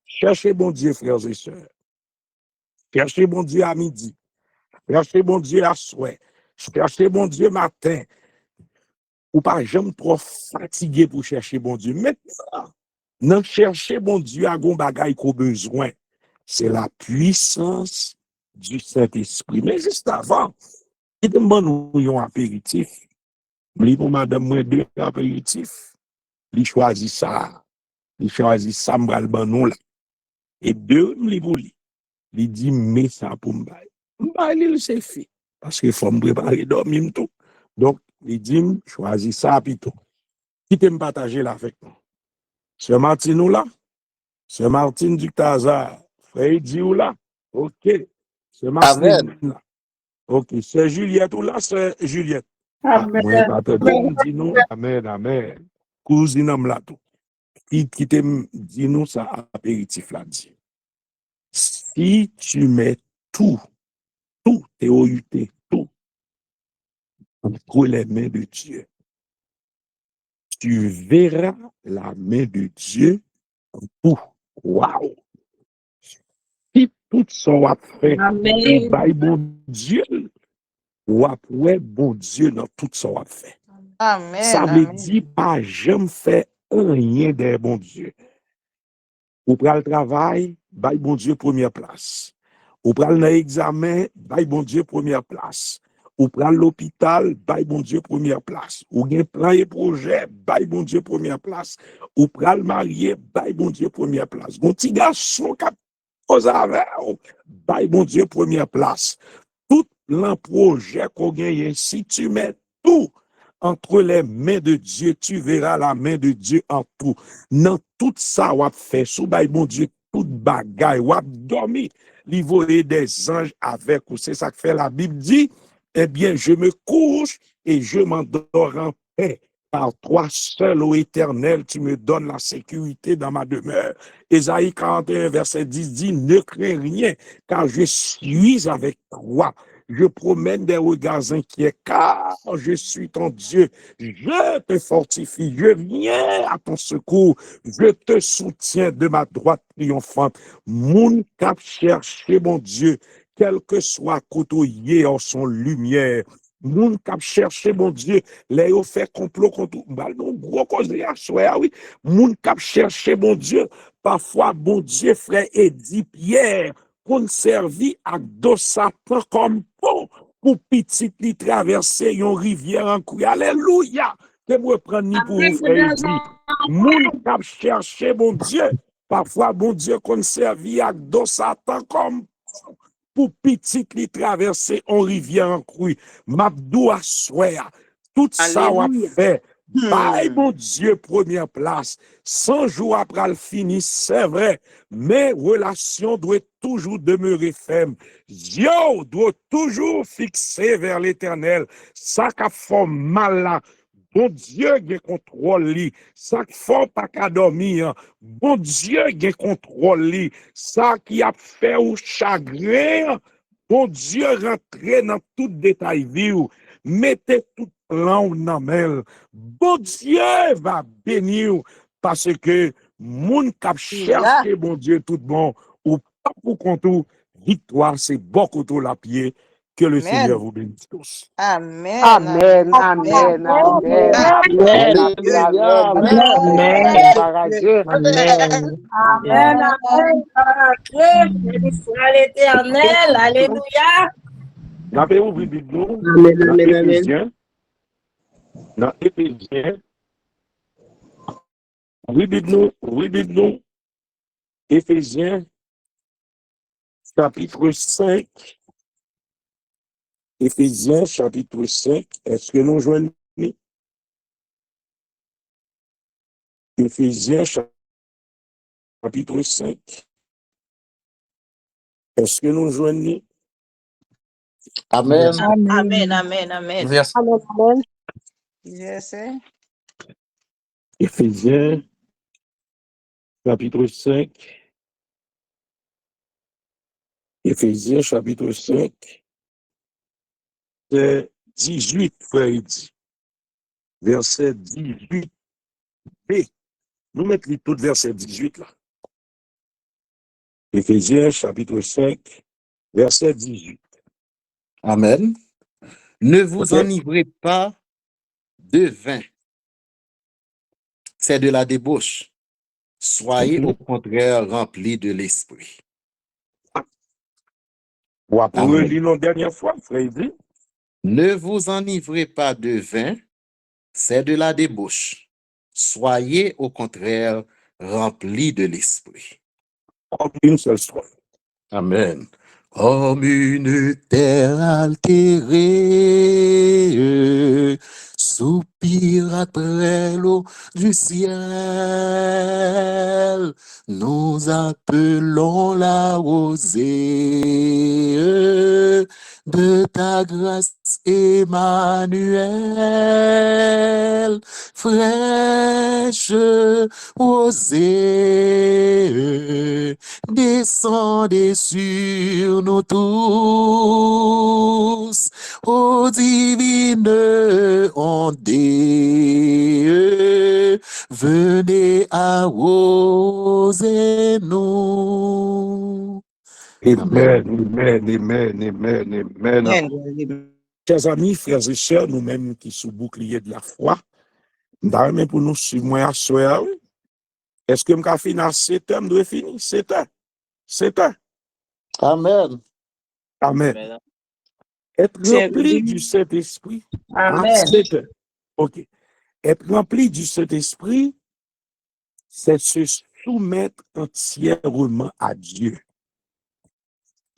Cherchez, bon Dieu, frères et sœurs. Cherchez, bon Dieu, à midi. Cherchez, bon Dieu, à soir. Cherchez, bon Dieu, matin. Ou pas jamais trop fatigué pour chercher bon Dieu. Maintenant, non chercher bon Dieu à gon bagay qu'on besoin. C'est la puissance du Saint-Esprit. Mais juste avant, il demande un apéritif. Li pour madame moi 2 apéritifs. Il choisit ça. Il choisit ça m'bral ban non là. Et 2 li pour lui. Il dit mais ça pour m'bay. M'bay il c'est fait parce que faut me préparer dormir tout. Donc il dit choisis ça plutôt. Qui t'aime partager là avec nous? Sœur Martine ou là? Sœur Martine du Tazar. Frère dit ou là? OK. Sœur Martine là. OK. Sœur Juliette ou là? Sœur Juliette. Amen. Moi, pas te dit nous. Amen, amen. Cousine am là tout. Qui t'aime dit nous ça apéritif là dit. Si tu mets tout, TOUT, tout, entre les mains de Dieu, tu verras la main de Dieu en tout. Waouh! Si tout ça va faire, Amen. bon Dieu, ou après bon Dieu dans tout ça va faire. Amen. Ça veut dire pas jamais faire rien des bon Dieu. Ou pral travail, bail bon Dieu première place. Ou pral dans examen, bail bon Dieu première place. Ou pral l'hôpital, bail bon Dieu première place. Ou gen plan et projet, bail bon Dieu première place. Ou pral marié, bail bon Dieu première place. Gon ti garçon k'ap cause avec, bail bon Dieu première place. Tout l'un projet qu'on gagne, si tu mets tout entre les mains de Dieu, tu verras la main de Dieu en tout. Dans tout ça, on fait, sous bail bon Dieu, tout bagaille, on dormi, li voler des anges avec ou. C'est ça que fait la Bible dit, eh bien, je me couche et je m'endors en paix. Par toi seul, ô Éternel, tu me donnes la sécurité dans ma demeure. Ésaïe 41, verset 10 dit, ne crains rien, car je suis avec toi. Je promène des regards inquiets, car je suis ton Dieu. Je te fortifie, je viens à ton secours. Je te soutiens de ma droite triomphante. Moun k'ap chercher mon Dieu, quel que soit côtoyé en son lumière. Moun k'ap chercher mon Dieu, les yo fait complot contre non gros cause à soir oui. Moun k'ap chercher mon Dieu, parfois bon Dieu frère Eddy Pierre qu'on servi à dos Satan comme pont pour petit li traverser une rivière en couille. Alléluia. Que moi prendre ni pour vous frère Eddy. Moun k'ap chercher mon Dieu, parfois bon Dieu qu'on servi à dos Satan comme pont pour petit li traverser en rivière en couille. Mabdou a soya. Tout ça on fait. Bye, mon Dieu, première place. 100 jours après le fini, c'est vrai. Mais relation doit toujours demeurer ferme. Dieu doit toujours fixer vers l'éternel. Ça qui fait mal là. Bon Dieu qui contrôle lui. Ça qui fait pas qu'à dormir. Bon Dieu qui contrôle lui. Ça qui a fait ou chagrin. Bon Dieu rentre dans tout détail vie. Mettez tout plan dans mel. Bon Dieu va bénir parce que moun k'ap cherche bon Dieu tout bon ou pas pour contour victoire c'est beaucoup tout la pied. Que le Seigneur vous bénisse tous. Amen. Amen. Amen. Amen. Béni soit l'Éternel. Alléluia. N'avez ouvri Bible dans Éphésiens. Oui, Bible Éphésiens, chapitre 5. Éphésiens chapitre 5, est-ce que nous joignons? Éphésiens chapitre 5, est-ce que nous joignons? Amen. Amen, amen, amen. Vers- Amen. Verset. Éphésiens chapitre 5. Éphésiens chapitre 5, verset 18, frère, il dit. Verset 18. B. Nous mettons tout verset 18 là. Éphésiens chapitre 5, verset 18. Amen. Ne vous Ok? enivrez pas de vin. C'est de la débauche. Soyez au contraire remplis de l'esprit. Ou après, Amen. lire une dernière fois, frère, il dit. Ne vous enivrez pas de vin. C'est de la débauche. Soyez au contraire remplis de l'esprit. Comme une seule strophe. Amen. Comme une terre altérée, soupire après l'eau du ciel, nous appelons la rosée de ta grâce, Emmanuel, fraîche rosée, descendez sur nous tous, ô divine ondée, venez arroser nous. Amen, amen, amen, amen, amen. Amen. Chers amis, frères et sœurs, nous-mêmes qui sommes boucliers de la foi, nous pour nous suivre moi à soir. Est-ce que je vais finir à 7 heures, je dois finir 7 heures? 7 heures. Amen. Amen. Être rempli du Saint-Esprit à Amen. 7 heures. OK. Être rempli du Saint-Esprit, c'est se soumettre entièrement à Dieu.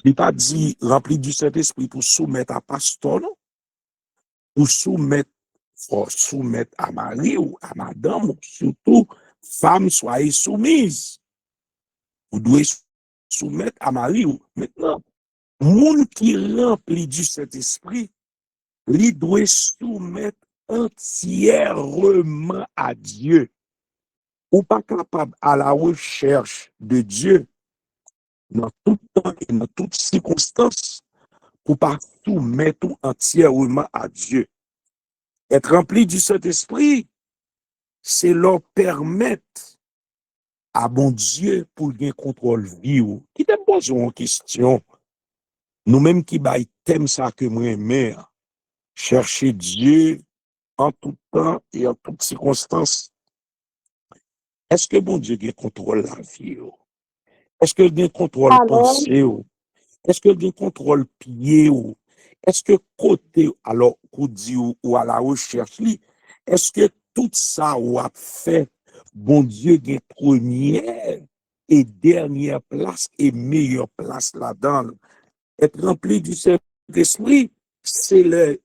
Il n'est pas dit rempli du Saint-Esprit pour soumettre à pasteur, non? Pour soumettre à mari ou à madame, ou surtout, femme, soyez soumise. Vous devez soumettre à mari ou maintenant. Moun qui rempli du Saint-Esprit, il doit soumettre entièrement à Dieu. Ou pas capable à la recherche de Dieu dans tout temps et dans toutes circonstances pour pas soumettre entièrement à Dieu. Être rempli du Saint-Esprit, c'est leur permettre à bon Dieu pour bien contrôle vie ou qui te pose une question. Nous-mêmes qui bail thème ça que moi aimer, chercher Dieu en tout temps et en toutes circonstances. Est-ce que bon Dieu bien contrôle la vie? Est-ce que bien contrôle Amen. pensée? Est-ce que bien contrôle pied? Est-ce que côté alors qu'on dit ou à la recherche li? Est-ce que tout ça ou a fait bon Dieu gagne première et dernière place et meilleure place là-dedans? Être rempli du Saint-Esprit, c'est le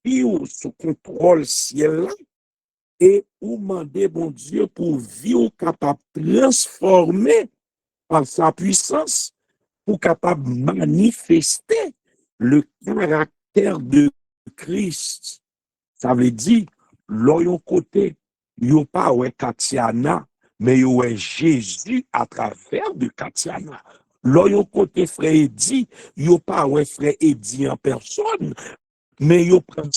vivre sous contrôle ciel là et ou demander bon Dieu pour vivre capable de transformer par sa puissance pour capable de manifester le caractère de Christ. Ça veut dire, l'autre côté, il n'y a pas ouais Katiana, mais il y a Jésus à travers de Katiana. L'autre côté, frère Eddy, il n'y a pas ouais frère Eddy en personne, mais il prend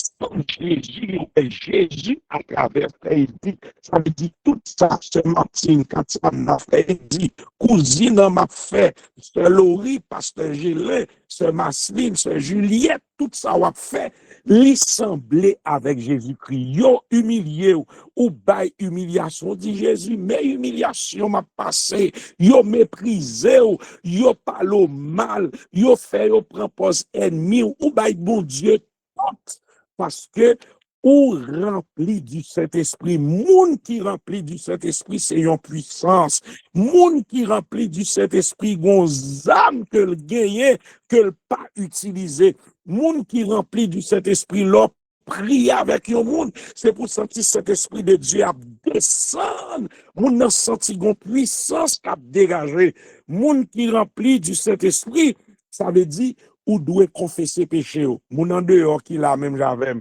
Jésus, Jésus à travers frère Eddy. Ça veut dire tout ça, c'est Martine, Katiana, frère Eddy, cousine m'a fait, c'est Laurie, pasteur Gélin, c'est Masseline, c'est Juliette, tout ça a fait. L'assemblée avec Jésus-Christ, yo humilié ou bail humiliation, dit Jésus, mais humiliation m'a passé, yo méprisé, yo parle mal, yo fait, yo propose ennemi, ou bail bon Dieu, tout, parce que ou rempli du Saint-Esprit, moun qui rempli du Saint-Esprit, c'est une puissance, moun qui rempli du Saint-Esprit, gon âme que le gagne, que le pas utilisé. Moun qui rempli du Saint-Esprit, l'op prier avec un monde, c'est pour sentir cet esprit de Dieu à descendre. Moun nan senti gon puissance qui a dégagé. Moun qui rempli du Saint-Esprit, ça veut dire ou doit confesser péché. Moun en dehors qui là même j'avais.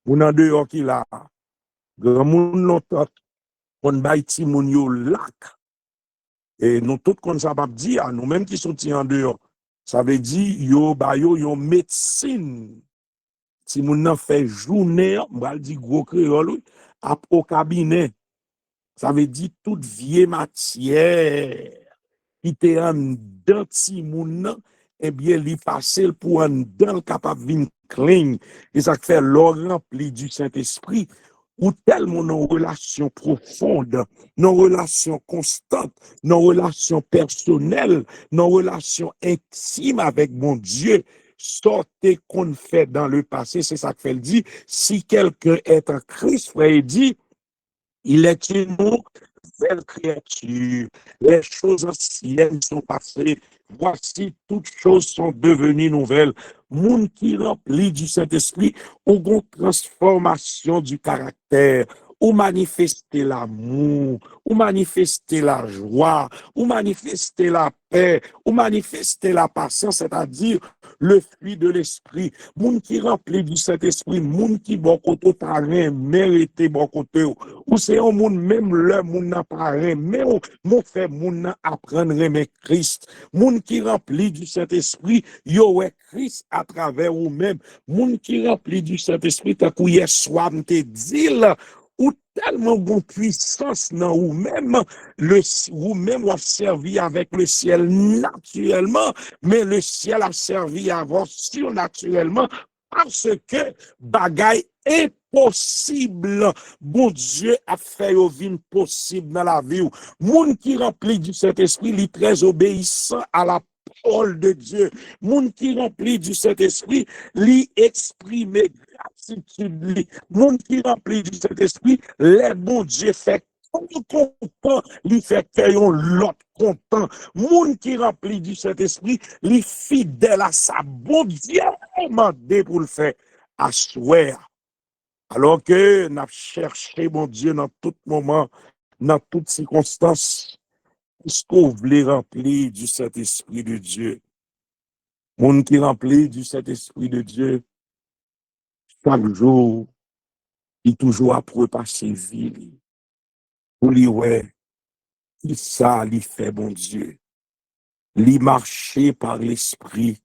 Moun en dehors qui là. Grand moun longtemps on bay ti moun yo lak. Et nous tout comme ça pas dire nous même qui sont en dehors. Ça veut dire yo ba yo yon médecine. Si moun nan fait journée, m'bral di gros créole au cabinet. Ça veut dire toute vieille matière qui était en dedans ti moun nan, eh bien li facile pour en dedans capable vinn clean. Et ça fait l'or rempli du Saint-Esprit ou tellement nos relations profondes, nos relations constantes, nos relations personnelles, nos relations intimes avec mon Dieu. Sortez qu'on fait dans le passé, c'est ça qu'elle dit. Si quelqu'un est en Christ, frère, il dit, il est une nouvelle créature. Les choses anciennes sont passées. Voici, toutes choses sont devenues nouvelles. Moun qui remplit du Saint-Esprit, ou une transformation du caractère, ou manifester l'amour, ou manifester la joie, ou manifester la paix, ou manifester la patience, c'est-à-dire le fruit de l'esprit. Moun qui remplit du Saint-Esprit, moun qui bon côté pas rien mérité bon côté ou c'est un moun même le moun n'a pas rien mais mon fait moun n'a apprendre mais Christ. Moun qui remplit du Saint-Esprit, yo ouais Christ à travers ou même. Moun qui remplit du Saint-Esprit ta kou hier soir te dit ou tellement bon puissance dans ou même ou même a servi avec le ciel naturellement, mais le ciel a servi avant surnaturellement parce que bagaille impossible bon Dieu a fait au vin possible dans la vie. Moun qui rempli du Saint-Esprit, il est très obéissant à la parole de Dieu. Moun qui rempli du Saint-Esprit, li exprime gratitude. Moun qui rempli du Saint-Esprit, les bon Dieu fait content, li fait que l'autre content. Moun qui rempli du Saint-Esprit, li fidèle à sa bon Dieu demandé pour le faire. À souhait. Alors que n'a cherché mon Dieu dans tout moment, dans toutes circonstances, est-ce qu'on voulait remplir du Saint-Esprit de Dieu? Moun qui remplit du Saint-Esprit de Dieu, chaque jour, il toujours après passer vie. Pour lui, ouais, il ça, il fait bon Dieu. Il marcher par l'Esprit,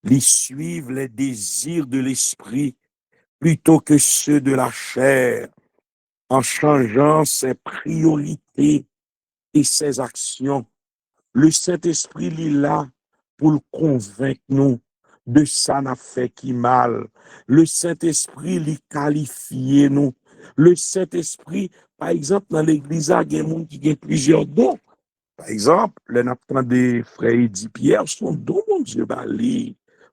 il suivre les désirs de l'Esprit plutôt que ceux de la chair, en changeant ses priorités et ses actions. Le Saint-Esprit est là pour le convaincre nous de ça n'a fait qui mal. Le Saint-Esprit lui qualifie nous. Le Saint-Esprit, par exemple, dans l'église, il y a des gens qui ont plusieurs dons. Par exemple, les naptans des frères Eddy Pierre sont dons, mon Dieu,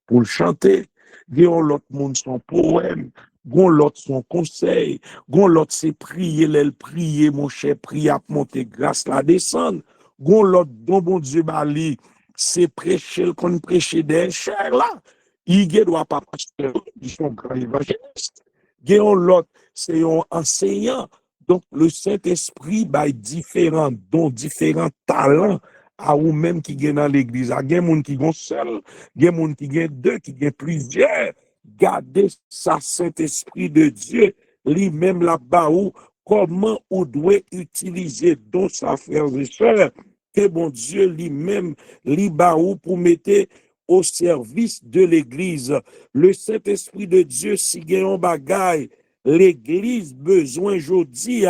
pour le chanter. Gon l'autre monde son poème, gon l'autre son conseil, gon l'autre c'est prier, l'elle prier, mon cher, prier à monter grâce la descendre. Gon l'autre don bon Dieu bali, c'est prêcher qu'on prêcher des chers là. Il doit pas pasteur, ils sont grand évangéliste. Gon l'autre c'est un enseignant. Donc le Saint-Esprit bail différents dons, différents talents à ou même qui gagne dans l'église. Il y a des gens qui sont seuls, il y a des gens qui gagnent deux, qui gagnent plusieurs. Gardez ça, Saint-Esprit de Dieu, lui-même là-bas où, comment on doit utiliser dans sa frères et sœurs, que bon Dieu lui-même, là-bas où pour mettre au service de l'église. Le Saint-Esprit de Dieu, si gagne un bagaille, l'église besoin aujourd'hui,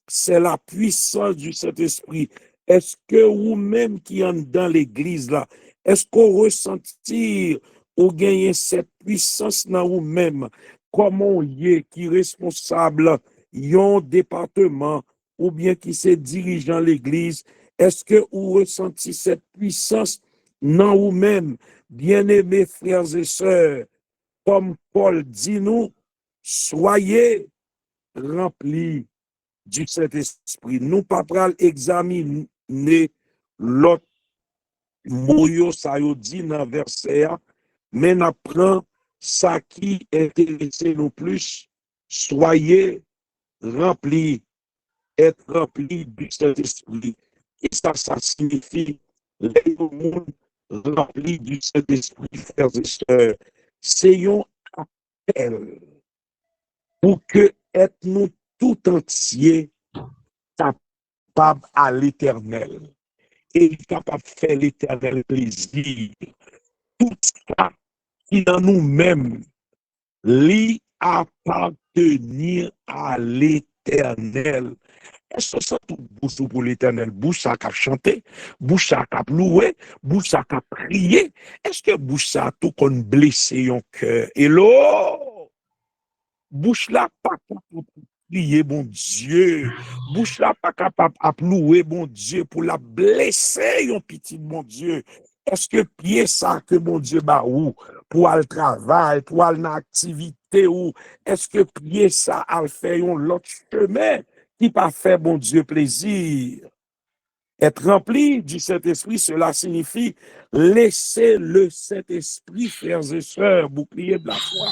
c'est la puissance du Saint-Esprit. Est-ce que vous-même qui êtes dans l'église là, est-ce qu'on ressentit ou gagne cette puissance dans vous-même? Comment y est qui est responsable d'un département ou bien qui se dirigeant l'église? Est-ce que vous ressentez cette puissance dans vous-même? Bien-aimés frères et sœurs, comme Paul dit nous, soyez remplis du Saint-Esprit. Nous pas pral examiner l'autre mot ça yo dit dans verset, mais n'apprend ça qui intéresse nous plus, soyez remplis, être remplis du Saint-Esprit. Et ça signifie les monde remplis du Saint-Esprit, frères et sœurs. C'est un appel pour que être-nous tout entier capable à l'éternel et capable de faire l'éternel plaisir. Tout ça qui dans nous-mêmes lui appartenir à l'éternel. Est-ce que ça tout bouche pour l'éternel? Bouche ça cap chanter, bouche ça cap louer, bouche ça cap prier. Est-ce que bouche ça tout qu'on blessé yon cœur? Hello! Bouche là pas capable de prier bon Dieu. Bouche là pas capable de louer bon Dieu pour la blesser yon petit bon Dieu. Est-ce que pied ça que bon Dieu ba ou pour aller travail, pour aller dans activité ou est-ce que pied ça al faire yon l'autre chemin qui pas fait bon Dieu plaisir? Être rempli du Saint-Esprit, cela signifie laisser le Saint-Esprit, frères et sœurs, bouclier de la foi,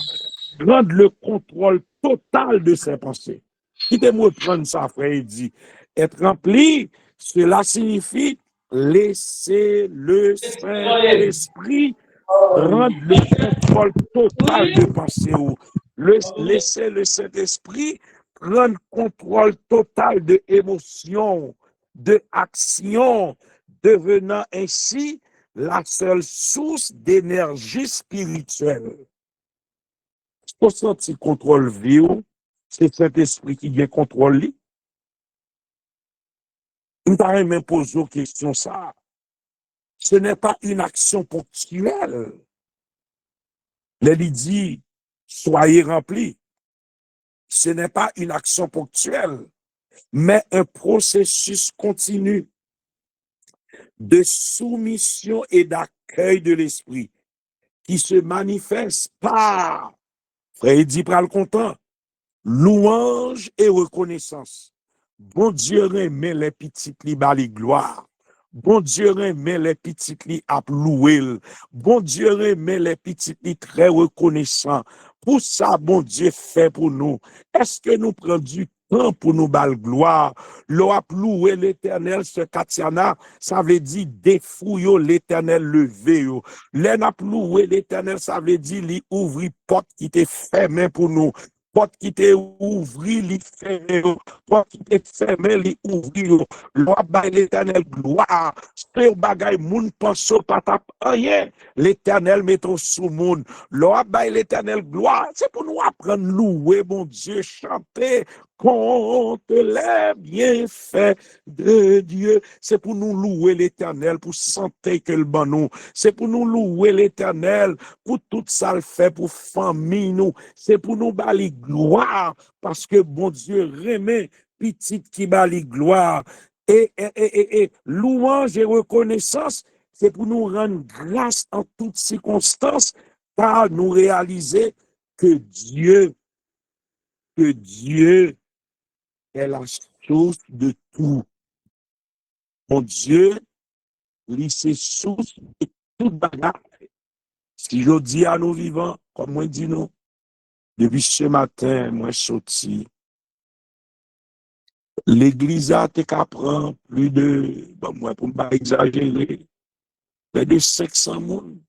prendre le contrôle total de ses pensées. Quittez-moi prendre ça, frère, il dit. Être rempli, cela signifie laisser le Saint-Esprit prendre le contrôle total de pensée. Laisser le Saint-Esprit prendre contrôle total de émotions, de action, devenant ainsi la seule source d'énergie spirituelle. Pour sentir contrôle vie, c'est Saint-Esprit qui vient contrôler. Il ne même poser une question ça. Ce n'est pas une action ponctuelle. Il dit, soyez remplis. Ce n'est pas une action ponctuelle, mais un processus continu de soumission et d'accueil de l'esprit qui se manifeste par, frère, il dit, pral content, louange et reconnaissance. Bon Dieu remet les petites li bali gloire. Bon Dieu remet les petites li ap louer. Bon Dieu remet les petites li très reconnaissant. Pour ça, bon Dieu fait pour nous. Est-ce que nous prenons du temps pour nous bal gloire? L'on a loué l'éternel, ce Katiana, ça veut dire défouillons l'éternel levé. L'on a loué l'éternel, ça veut dire li ouvri porte qui était fermée pour nous. Porte qui t'est ouvri, li fermé, porte qui t'est fermé, li ouvri, loi by l'éternel gloire, c'est bagay moun pense pas tap rien, l'éternel mettons sous moun, loi by l'éternel gloire, c'est pour nous apprendre louer, mon Dieu, chanter, contre les bienfaits de Dieu, c'est pour nous louer l'éternel, pour sentir que le bon nous, c'est pour nous louer l'éternel, pour tout ça le fait, pour famille nous, c'est pour nous bali gloire, parce que bon Dieu remet petite qui bali gloire, et louange et reconnaissance, c'est pour nous rendre grâce en toutes circonstances, car nous réaliser que Dieu est la source de tout. Mon Dieu, lui, c'est source de toute bagarre. Si je dis à nos vivants, comme moi dit nous, depuis ce matin, moi sorti, l'église a été qu'à prendre plus de, bon, moi, pour ne pas exagérer, près de 500 personnes.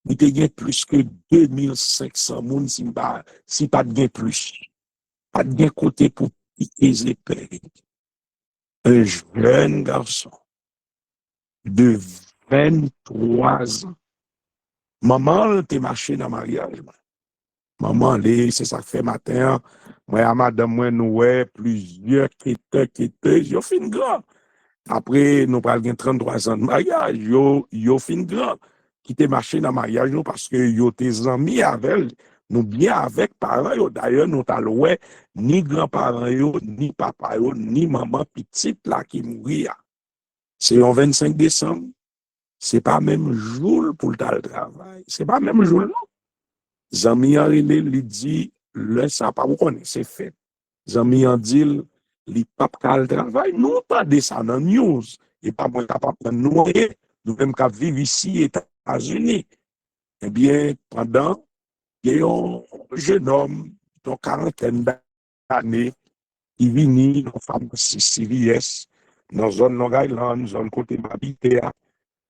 Il y a plus que 2500 personnes si pas de plus. Pas de côté pour piquer épées. Un jeune garçon de 23 ans. Maman, t'es marché dans le mariage. Maman, c'est ça que fait matin. Moi, à madame, moi, nous, plusieurs quêteurs, yo fin grand. Après, nous parlons 33 ans de mariage, yo fin grand. Qui t'es marché dans le mariage, parce que yo t'es amis avec, nous bien avec parents, yo. D'ailleurs, nous t'as loué, ni grands-parents, yo, ni papa, yo, ni maman petite, là, qui mourit. C'est le 25 décembre. C'est pas même jour pour le travail. C'est pas même jour, non. Zami en il dit, le ça pas vous connaissez, c'est fait. Zami en dit, li pas le travail. Nous, pas de ça dans news. Et pas moi capable de nous, nous même qu'à vivre ici, aux États-Unis. Eh bien, pendant Il y a un jeune homme de quarantaine d'années qui vient dans pharmacie CVS, dans la zone Long Island, zone côté m'habiter,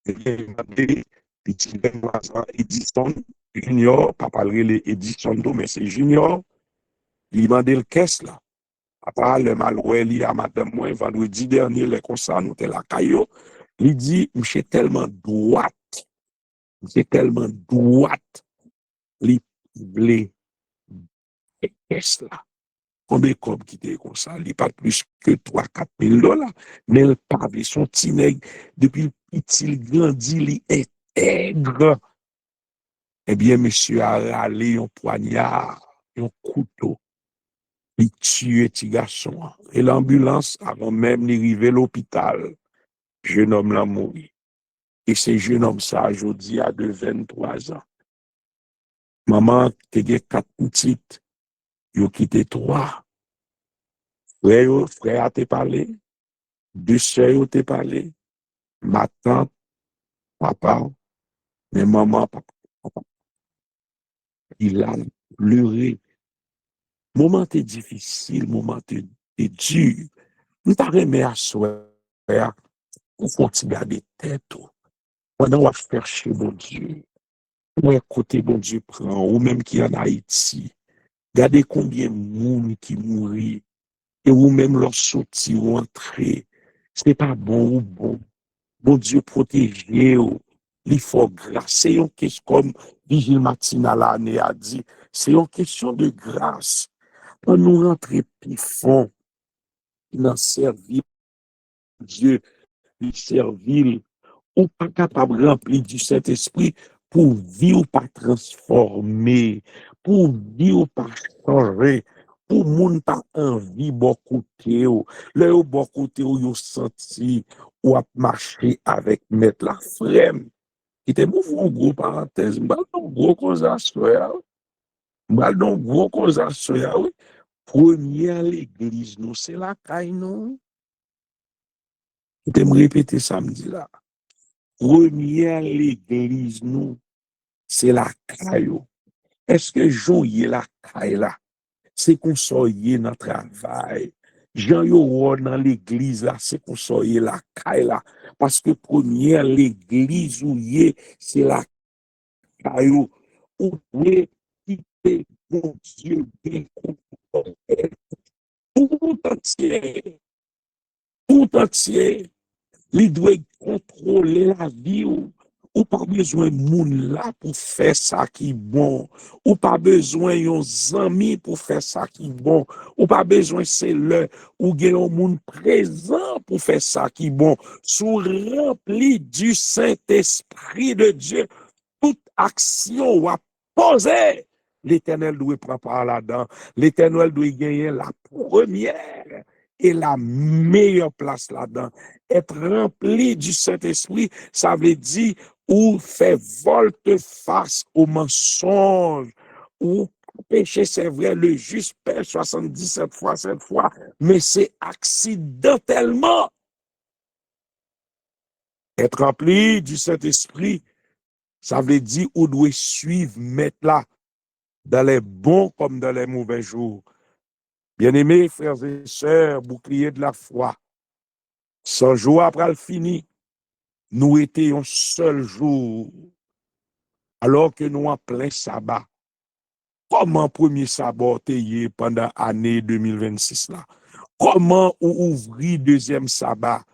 et il m'a dit, petit voisin Edison Junior, pas parler les Edison, mais c'est Junior, il m'a dit le caisse là. Après, le malware, il y a madame moi, vendredi dernier, le concert, nous était la caillou, il dit, monsieur tellement droite, il voulait caisse là. Combien de cob qui était comme ça, il pas plus que 3-4 000 $, mais il parle son petit nègre, depuis le petit, il grandit, il est aigre. Eh bien, monsieur a râlé un poignard, un couteau, il tue petit garçon. Et l'ambulance, avant même d'arriver à l'hôpital, jeune homme l'a mouru. Et ce jeune homme, ça, aujourd'hui, a de 23 ans. Maman, te gen 4 petites, yo quitté 3. Frère a te parlé, 2 sœurs te parlé, ma tante, papa, mais maman, papa, il a pleuré. Moment est difficile, moment est dur. Nous pas remet à soi, on continue à garder tête. Pendant on va faire chez mon Dieu. Ou un côté bon Dieu prend, ou même qui en Haïti. Regardez combien de monde qui mourit, et ou même leur sorti ou entrer. C'est pas bon ou bon. Bon Dieu protégé, il faut grâce. C'est une question, comme Vigile Matina l'année a dit, c'est une question de grâce. Quand nous rentrer plus fond, dans servir Dieu, lui servir, ou pas capable de remplir du Saint-Esprit pour vivre pas transformer, pour vivre pas changer, pour moun pas envie bon côté, le bon côté où yo senti ou a marché avec mettre la frème. Qui était un gros parenthèse, m'bal don gros causation, oui. Première l'église, nous, c'est la caille, non? Je me répéter samedi là. Première l'église, nous, c'est la caille. Est-ce que joyer la caille là? C'est qu'on soye dans le travail. Jean yo dans l'église là, c'est qu'on soye la caille là. Parce que première l'église où y est, c'est la caille. Où est quitter mon Dieu bien tout entier. Tout entier. Il doit contrôler la vie ou pas besoin de moun là pour faire ça qui est bon, ou pas besoin de amis pour faire ça qui est bon, ou pas besoin c'est le ou gen un moun présent pour faire ça qui est bon, sous rempli du Saint-Esprit de Dieu, toute action ou à poser, l'Éternel doit prendre part là-dedans, l'Éternel doit gagner la première et la meilleure place là-dedans. Être rempli du Saint-Esprit, ça veut dire ou faire volte-face au mensonge, ou péché, c'est vrai, le juste perd 77 fois, 7 fois, mais c'est accidentellement. Être rempli du Saint-Esprit, ça veut dire ou doit suivre, mettre là, dans les bons comme dans les mauvais jours. Bien-aimés, frères et sœurs, boucliers de la foi, 100 jours après le fini, nous étions un seul jour, alors que nous en plein sabbat. Comment premier sabbat était pendant l'année 2026 là? Comment ouvrir deuxième sabbat?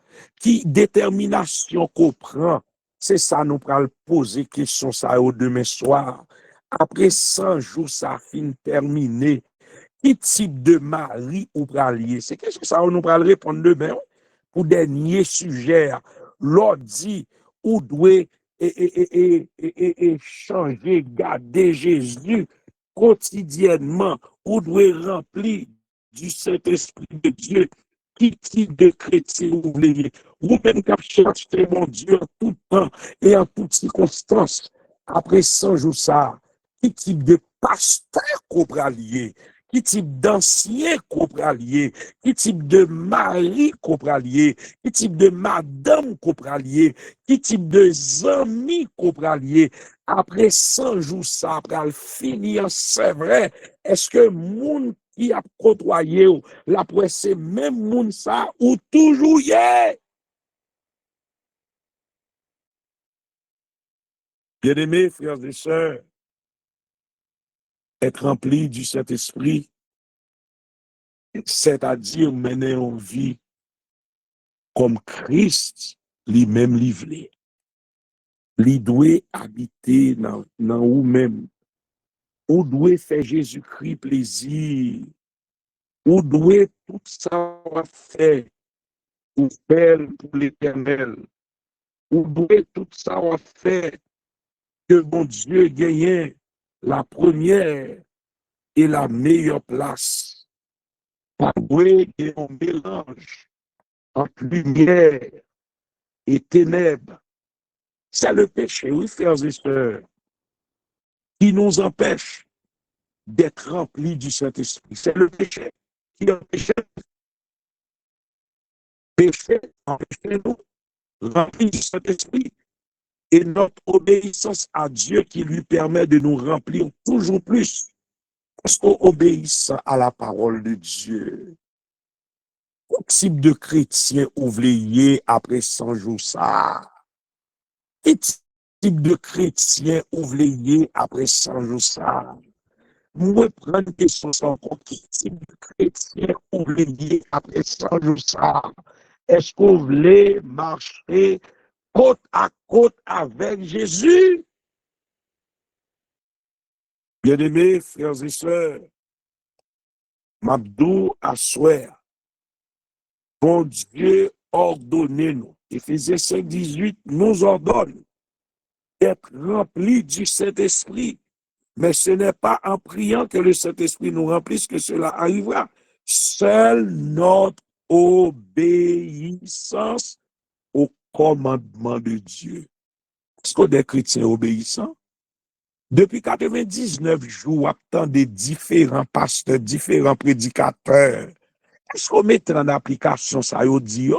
Qui détermination qu'on prend? C'est ça, nous allons poser question ça au demain soir. Après 100 jours, ça fin terminé. Quel type de mari ou pralier? C'est qu'est-ce que ça nous allons répondre demain? Pour dernier sujet, l'autre dit, ou doit changer, garder Jésus quotidiennement, ou doit remplir du Saint-Esprit de Dieu. Qui type de chrétien vous voulez? Ou même qu'à chercher mon Dieu en tout temps et en toutes circonstances. Après 100 jours, ça, qui type de pasteur qu'on pralier? qui type d'ancien copralier, qui type de mari copralier, qui type de madame copralier, qui type de amis copralier. Après 100 jours, ça, après le finir, c'est vrai. Est-ce que moun qui a côtoyé, la presse, même moun ça, ou toujours y est? Bien-aimés, frères et sœurs, être rempli du Saint-Esprit, c'est-à-dire mener une vie comme Christ lui-même livré. Lui doit habiter dans vous-même. Ou doit faire Jésus-Christ plaisir. Ou doit tout ça faire pour faire pour l'Éternel. Ou doit tout ça faire que mon Dieu gagne la première et la meilleure place. Pas doué et un mélange entre lumière et ténèbres. C'est le péché, oui, frères et sœurs, qui nous empêche d'être remplis du Saint-Esprit. C'est le péché qui empêche nous remplis du Saint-Esprit et notre obéissance à Dieu qui lui permet de nous remplir toujours plus. Parce qu'on obéisse à la parole de Dieu. Quel type de chrétien ouvrier après 100 jours ça? Quel type de chrétien ouvrier après 100 jours ça? Moi, prendre une question sans compte. Quel type de chrétien ouvrier après 100 jours ça? Est-ce qu'on voulait marcher côte à côte avec Jésus? Bien-aimés, frères et sœurs, Mabdou Assoir, bon Dieu ordonnez-nous. Éphésiens 5, 18 nous ordonne d'être remplis du Saint-Esprit. Mais ce n'est pas en priant que le Saint-Esprit nous remplisse que cela arrivera. Seule notre obéissance au commandement de Dieu. Est-ce qu'on est chrétien obéissant? Depuis 99 jours, attend des différents pasteurs, différents prédicateurs. Est-ce qu'on met en application ça au Dieu?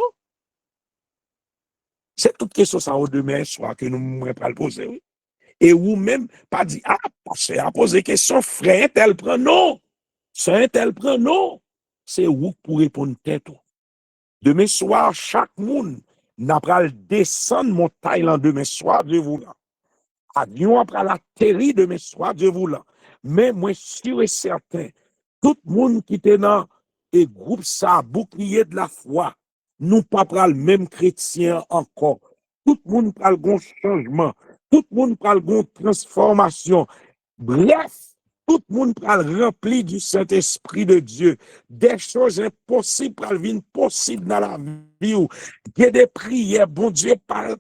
C'est toute question ça au demain soir que nous ne pouvons pas le poser. Oui? Et vous-même, pas dit, c'est à poser question, frère, tel prend non. Saint, tel prend non. C'est vous pour répondre tête. Demain soir, chaque monde n'a pas le descendre montagne demain soir, Dieu vous là. Avion après la terre demain soir, Dieu vous là. Mais moi, sûr et certain, tout le monde qui était dans le groupe ça, bouclier de la foi, nous pas le même chrétien encore. Tout le monde parle de changement. Tout le monde parle de transformation. Bref, tout le monde parle rempli du Saint-Esprit de Dieu. Des choses impossibles parlent venir possibles dans la vie. Il y a des prières, bon Dieu parle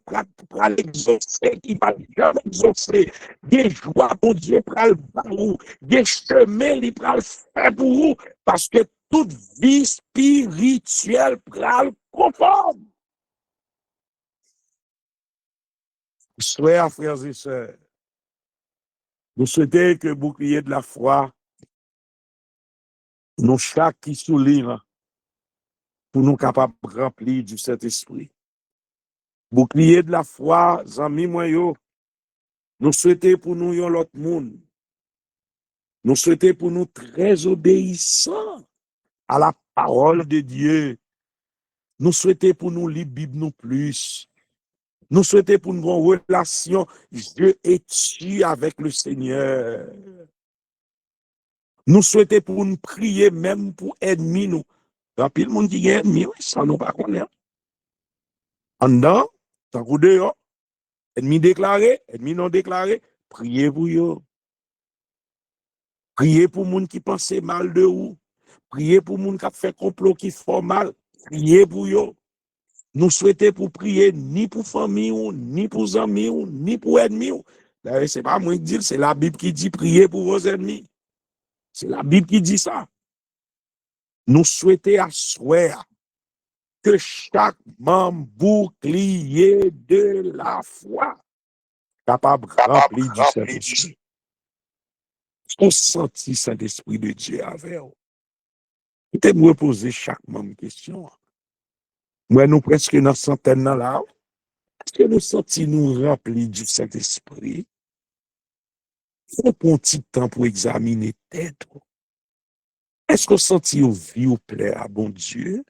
l'exaucer, qui va jamais exaucer. Des joies, bon Dieu parle pour des chemins, il parle faire pour vous. Parce que toute vie spirituelle parle conforme. Frères et sœurs, nous souhaitons que bouclier de la foi, nous chaque qui souligne pour nous capables de remplir du Saint-Esprit. Bouclier de la foi, amis moyo, nous souhaitons pour nous l'autre monde. Nous souhaitons pour nous très obéissants à la parole de Dieu. Nous souhaitons pour nous lire la Bible nous plus. Nous souhaitons pour nous une relation Dieu et tu avec le Seigneur. Nous souhaitons pour nous prier même pour ennemis nous. Il y a le monde qui est ennemi, ça nous pas connaître. En dedans, tant que dehors, ennemi déclaré, ennemi non déclaré, priez pour eux. Priez pour les gens qui pensent mal de vous. Priez pour les gens qui fait complot qui font mal. Priez pour eux. Nous souhaitons pour prier ni pour famille, ni pour amis, ni pour ennemis. D'ailleurs, ce n'est pas moi qui dis, c'est la Bible qui dit priez pour vos ennemis. C'est la Bible qui dit ça. Nous souhaitons asseoir que chaque membre bouclier de la foi capable de remplir du Saint-Esprit. On sentit Saint-Esprit de Dieu avec vous. Peut-être me poser chaque même question. Moi, nous presque dans centaine là. Est-ce que nous sentons nous remplis du Saint-Esprit? Faut prendre un petit temps pour examiner tête. Est-ce que vous sentez vos vie au plaît à bon Dieu?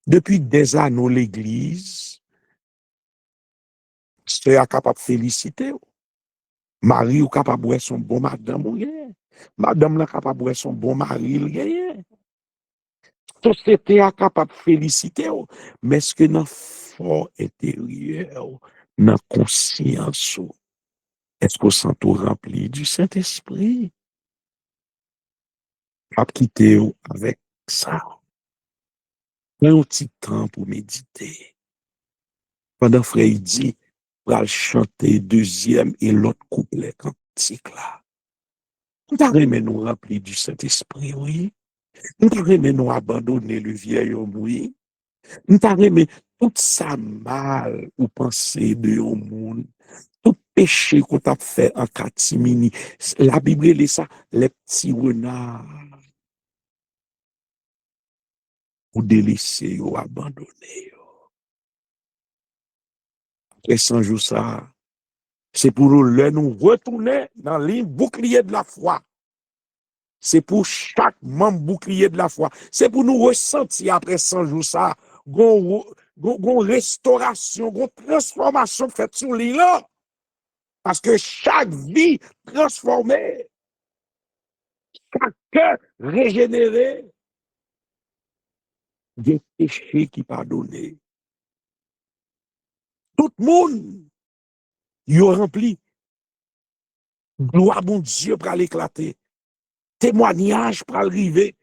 Depuis des années, l'Église, c'est capable de féliciter. Marie est capable de son bon madame. Madame est capable de son bon mari. Société est capable de féliciter. Mais est-ce que dans le fort intérieur, dans la conscience, est-ce qu'on sent tout rempli du Saint-Esprit? Pas quitter avec ça. Prends un petit temps pour méditer. Pendant frère il dit, pour chanter deuxième et l'autre couplet cantique là. Nous t'arrêtons nous remplir du Saint-Esprit, oui. Nous t'arrêtons nous abandonner le vieil homme, oui. Nous t'arrêtons tout ça mal ou penser de au monde. Tout péché qu'on t'a fait en catimini. La Bible, est ça, les petits renards. Ou délaisser ou abandonner. Après 100 jours, ça, c'est pour nous retourner dans le bouclier de la foi. C'est pour chaque membre bouclier de la foi. C'est pour nous ressentir après 100 jours, ça, gon restauration, gon transformation faite sur l'île là. Parce que chaque vie transformée, chaque cœur régénéré, des péchés qui pardonnés. Tout le monde, il rempli. Gloire, mon Dieu, pour l'éclater. Témoignage pour arriver.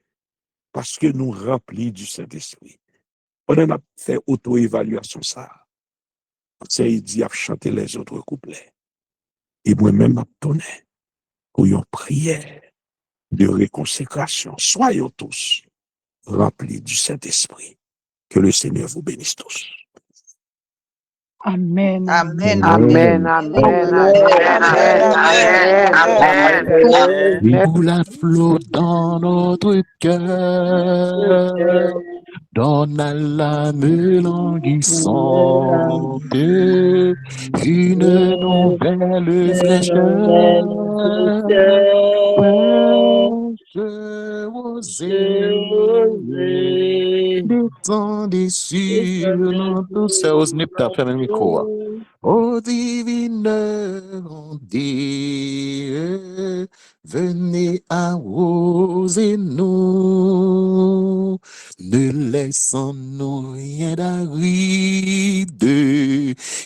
Parce que nous remplis du Saint-Esprit. On a fait auto-évaluation ça. C'est dit à chanter les autres couplets. Et moi-même, m'a donné pour une prière de réconsécration. Soyons tous remplis du Saint-Esprit. Que le Seigneur vous bénisse tous. Amen. Amen. Amen. Amen. Amen. Nous la flot dans notre cœur, donne à la mélanguissante une nouvelle fraîcheur. Je osais descendre sur notre céu, snip tap, ferme le micro. Ô divine Dieu, venez arroser nous, ne laissons-nous rien d'aride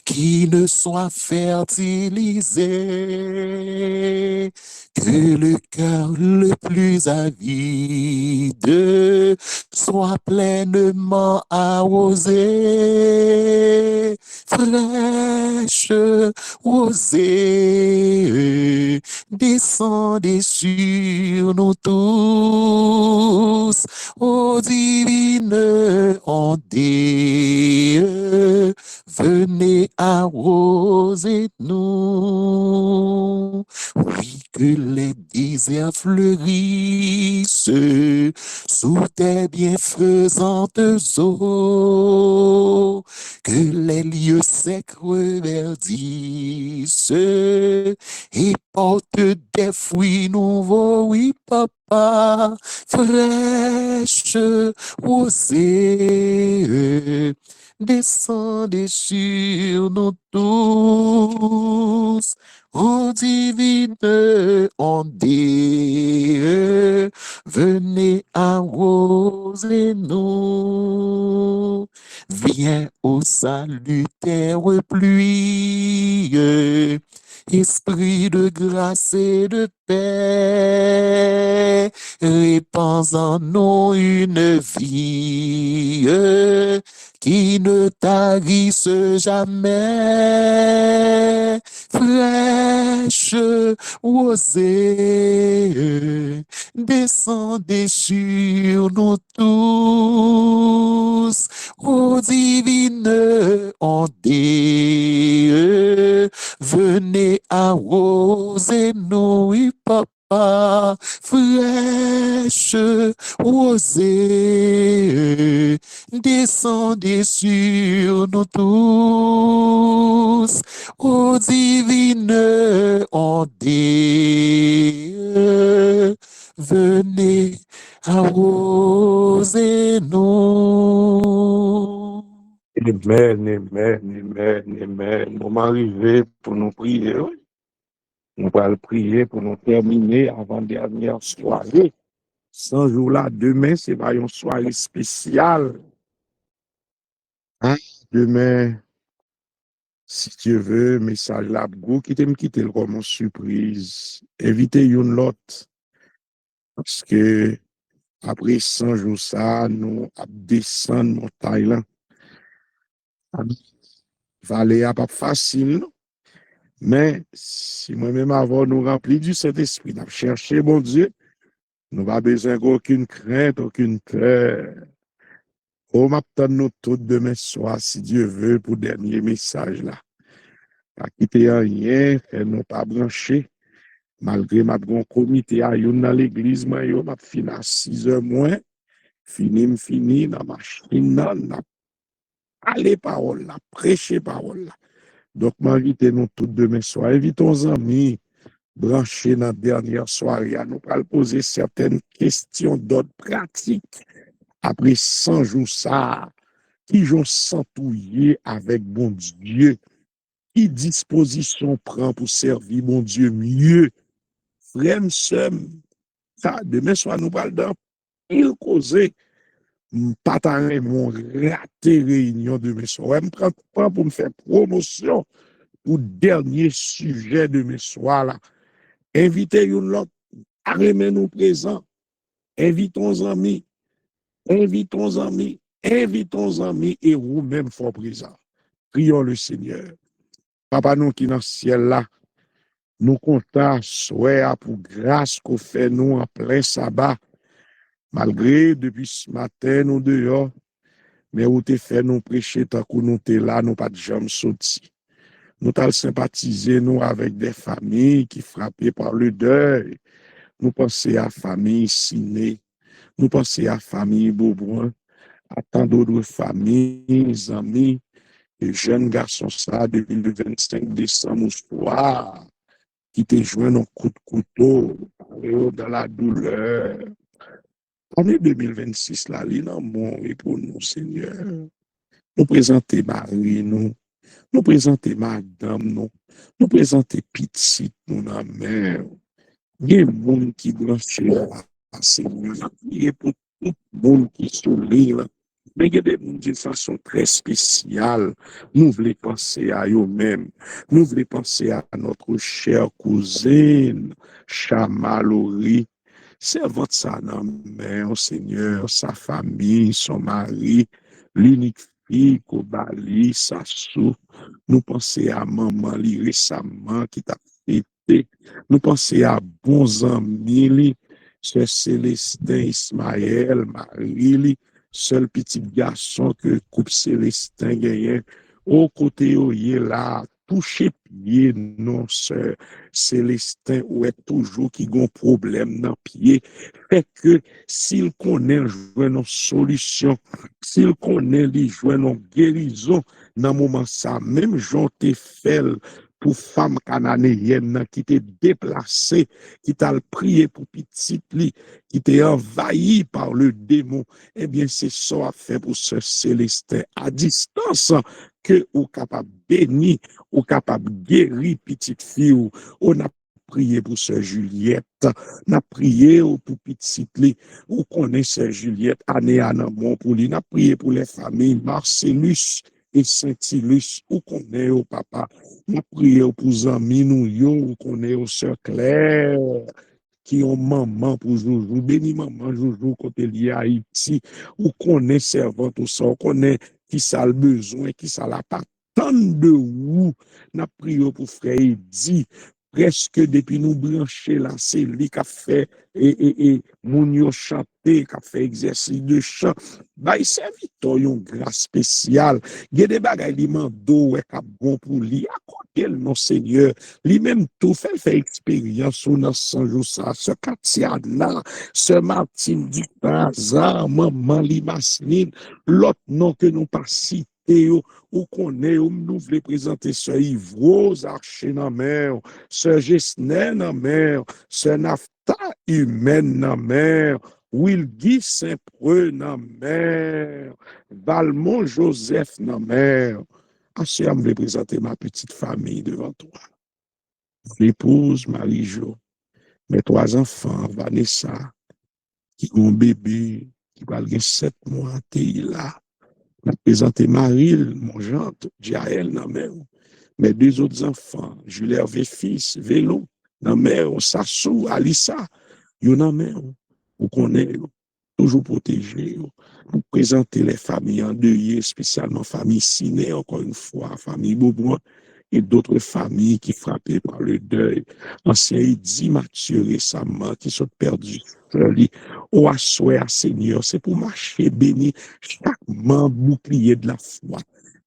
qui ne soit fertilisé, que le cœur le plus avide soit pleinement arrosé, fraîche rosée, descendez sur nous tous, ô divine ondée, venez arroser nous. Oui, que les déserts fleurissent sous tes bienfaisantes eaux, que les lieux secs reverdissent et portent des fruits nouveaux, oui, papa, fraîche rosée, descendez sur nous tous, ô divine ondée, venez arroser nous. Viens au salutaire pluie, esprit de grâce et de paix, répands en nous une vie qui ne tarisse jamais, fraîche rosée, descendez sur nous tous, ô divine ondée, venez arroser nous, papa. fraîche rosée, descendez sur nous tous, ô divine ondée, venez arroser-nous. Amen, amen, amen, amen. Nous m'arriver pour nous prier. Oui. Nous allons prier pour nous terminer avant dernière soirée. 100 jours là, demain, c'est pas une soirée spéciale. Hein? Demain, si tu veux, message là, go, quitter le comme une surprise. Invitez une l'autre. Parce que après 100 jours ça, nous descendons montagne là. Vallée à pas facile, non? Mais si moi-même avant nous remplir du Saint-Esprit, nous chercher mon Dieu, nous n'avons besoin d'aucune crainte, aucune peur. On m'attend nous tous demain soir, si Dieu veut, pour le dernier message là. Pas quitter rien, nous pas brancher. Malgré ma bon comité à yon dans l'église, m'a fini à 6 heures moins, fini dans ma machine, n'a parlé parole, n'a prêché parole là. Donc, m'invite nous tous demain soir. Invitons nos amis branchés dans la dernière soirée. Nous allons poser certaines questions d'ordre pratique. Après 100 jours, ça, qui j'ont s'entouiller avec bon Dieu? Qui disposition prend pour servir mon Dieu mieux? Frère, ça, demain soir, nous allons dans pile causer. Pas mon raté réunion demain soir. Je prends pas pour me faire promotion. Pour dernier sujet de mes soirs là. Invitez une l'autre, nous présents, invitons amis et vous-même fort présents. Prions le Seigneur. Papa nous qui dans le ciel là, nous comptons soit pour grâce qu'on fait nous en plein sabbat, malgré depuis ce matin nous dehors, mais où t'es fait nous prêcher tant que nous t'es là, nous pas de jamais sorti. Nous allons sympathiser nous avec des familles qui frappées par le deuil. Nous pensons à la famille Siné, nous pensons à la famille Beaubrun, à tant d'autres familles, amis, et jeunes garçons ça depuis le 25 décembre au soir, qui te joignent un coup de couteau dans la douleur. Année 2026, là, l'inamont est pour nous, Seigneur. Nous présenter Marie, nous présenter madame, nous présenter petite, nous la mère. Il y a des gens qui branchent là, Seigneur. Il y a pour tout le monde qui sourit là. Mais il y a des gens d'une façon très spéciale. Nous voulons penser à eux-mêmes. Nous voulons penser à notre chère cousine, Chamalori. Servante sa mère, Seigneur, sa famille, son mari, l'unique fille, Kobali, sa sou. Nous pensons à maman li récemment qui t'a fêté. Nous pensons à bons amis, Sœur Célestin Ismaël, Marie, seul petit garçon que coupe Célestin gagne. Au côté où il est là, toucher pied, non, Sœur Célestin, ou est toujours qui a un problème dans pied. Fait que s'il connaît une solution, s'il connaît une guérison, dans le moment ça, même Jean te fait pour femme cananéenne qui t'est déplacée, qui t'a prié pour petite li, qui t'est envahi par le démon, eh bien c'est ça à faire pour ce Célestin à distance que ou capable bénir, ou capable guérir petite fille, ou on a prié pour Sœur Juliette, on a prié pour petite li, ou connaît Sœur Juliette, année à mon pour lui, on a prié pour les familles Marcellus et Saint-Ilus, ou connaît au papa, on a prié pour amis nous yo, ou connaît au Sœur Claire, qui ont maman pour Joujou, béni maman Joujou côté lié à Haïti, ou connaît servante ou ça, ou connaît qui ça le besoin, qui ça la pas tant de ou, n'a prié pour frère Eddy, presque depuis nous brancher là, c'est lui qui a fait et moun yo chanter, qui a fait exercice de chant, bah il servit une grâce spéciale, il y a des bagages li mando ouais qui bon pour lui à côté non Seigneur. Lui-même tout fait expérience sur nos 100 jours ça. Ce Katia là, ce Martine Duprazan, maman Limasline, l'autre nom que nous pas cité, ou qu'on est, ou nous voulons présenter ce Yvros Archer dans mer, ce Gesner dans mer, ce Nafta humaine dans mer, Wilgi Saint-Preux dans mer, Valmont Joseph dans mer. Assez à me présenter ma petite famille devant toi. L'épouse Marie-Jo, mes 3 enfants, Vanessa, qui ont un bébé, qui va avoir 7 mois, t'es là. Je présenter Maril, mon gendre, Jaël, mes 2 autres enfants, Jules Hervé fils, Vélo, Sassou, Alissa, vous connaissez, toujours protégé. Pour présenter les familles endeuillées, spécialement famille Ciné, encore une fois, famille Beaubois, et d'autres familles qui frappées par le deuil. Ancien Eddy Mathieu récemment, qui sont perdus. Au assoir, Seigneur, c'est pour marcher béni chaque membre bouclier de la foi.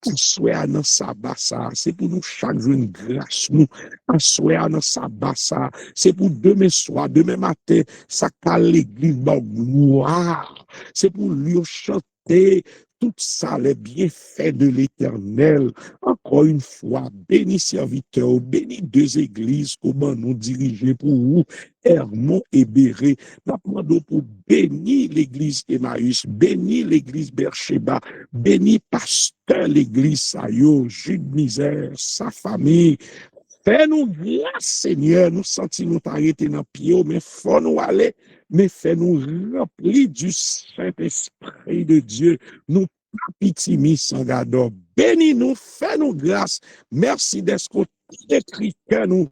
Assoir dans sa bassa, c'est pour nous chaque jour une grâce. Nous, assoir dans sa bassa, c'est pour demain soir, demain matin, ça cale l'église, gloire. C'est pour lui chanter tout ça, les bienfaits de l'Éternel. Encore une fois, béni serviteur, béni 2 églises, comment nous diriger pour vous, Hermon et Béré. Nous demandons pour bénir l'église Emmaüs, bénir l'église Bercheba, bénir pasteur l'église Sayo, Jude Misère, sa famille. Fais-nous grâce, Seigneur, nous sentons nous arrêter dans le pied, mais faut nous aller, mais fais-nous remplir du Saint-Esprit de Dieu, nous pitié sans gardeur. Bénis-nous, fais-nous grâce. Merci d'être écrit que nous.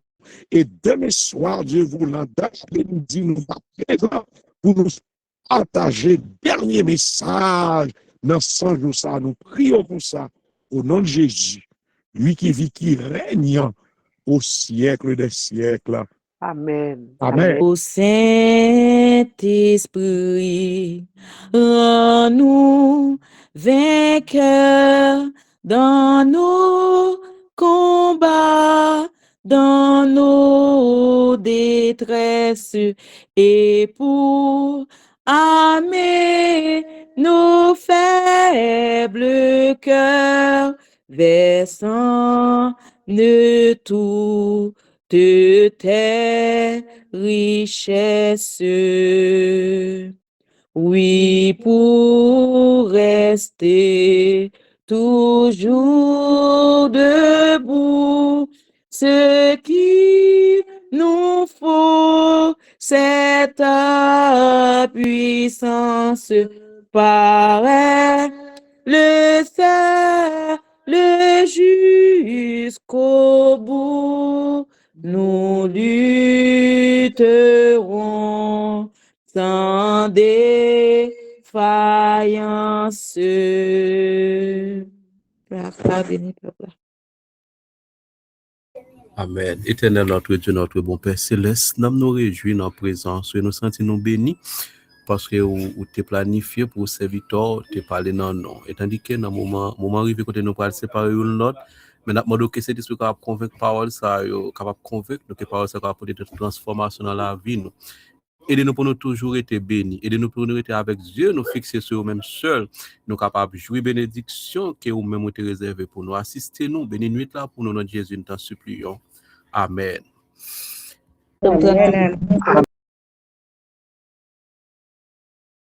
Et demain soir, Dieu vous l'engage, nous dit, nous présents pour nous partager dernier message dans 100 jours. Ça, nous prions pour ça, au nom de Jésus, lui qui vit, qui règne au siècle des siècles. Amen. Amen. Au Saint-Esprit, rends-nous vainqueurs dans nos combats, dans nos détresses, et pour amener nos faibles cœurs versant de tout de tes richesses. Oui, pour rester toujours debout, ce qui nous faut, c'est ta puissance, paraît le seul jusqu'au bout. Nous lutterons sans défaillance. Amen. Éternel, notre Dieu, notre bon Père céleste, nous réjouis dans la présence et nous sentons nous bénis parce que vous t'es planifié pour serviteur, t'es parlé dans non. Et tandis que dans le moment arrivé, quand nous parlons séparer l'autre, mais nous demandons que cet esprit capable de convaincre parole, ça capable de convaincre, donc parole ça capable de transformation dans la vie. Aidez-nous pour nous toujours être bénis. Aidez-nous pour nous être avec Dieu, nous fixer sur nous-mêmes seuls. Nous capables de jouer bénédiction que vous-même avez réservé pour nous. Assistez-nous, bénis nuit là pour nous, notre Jésus, nous t'en supplions. Amen. Amen.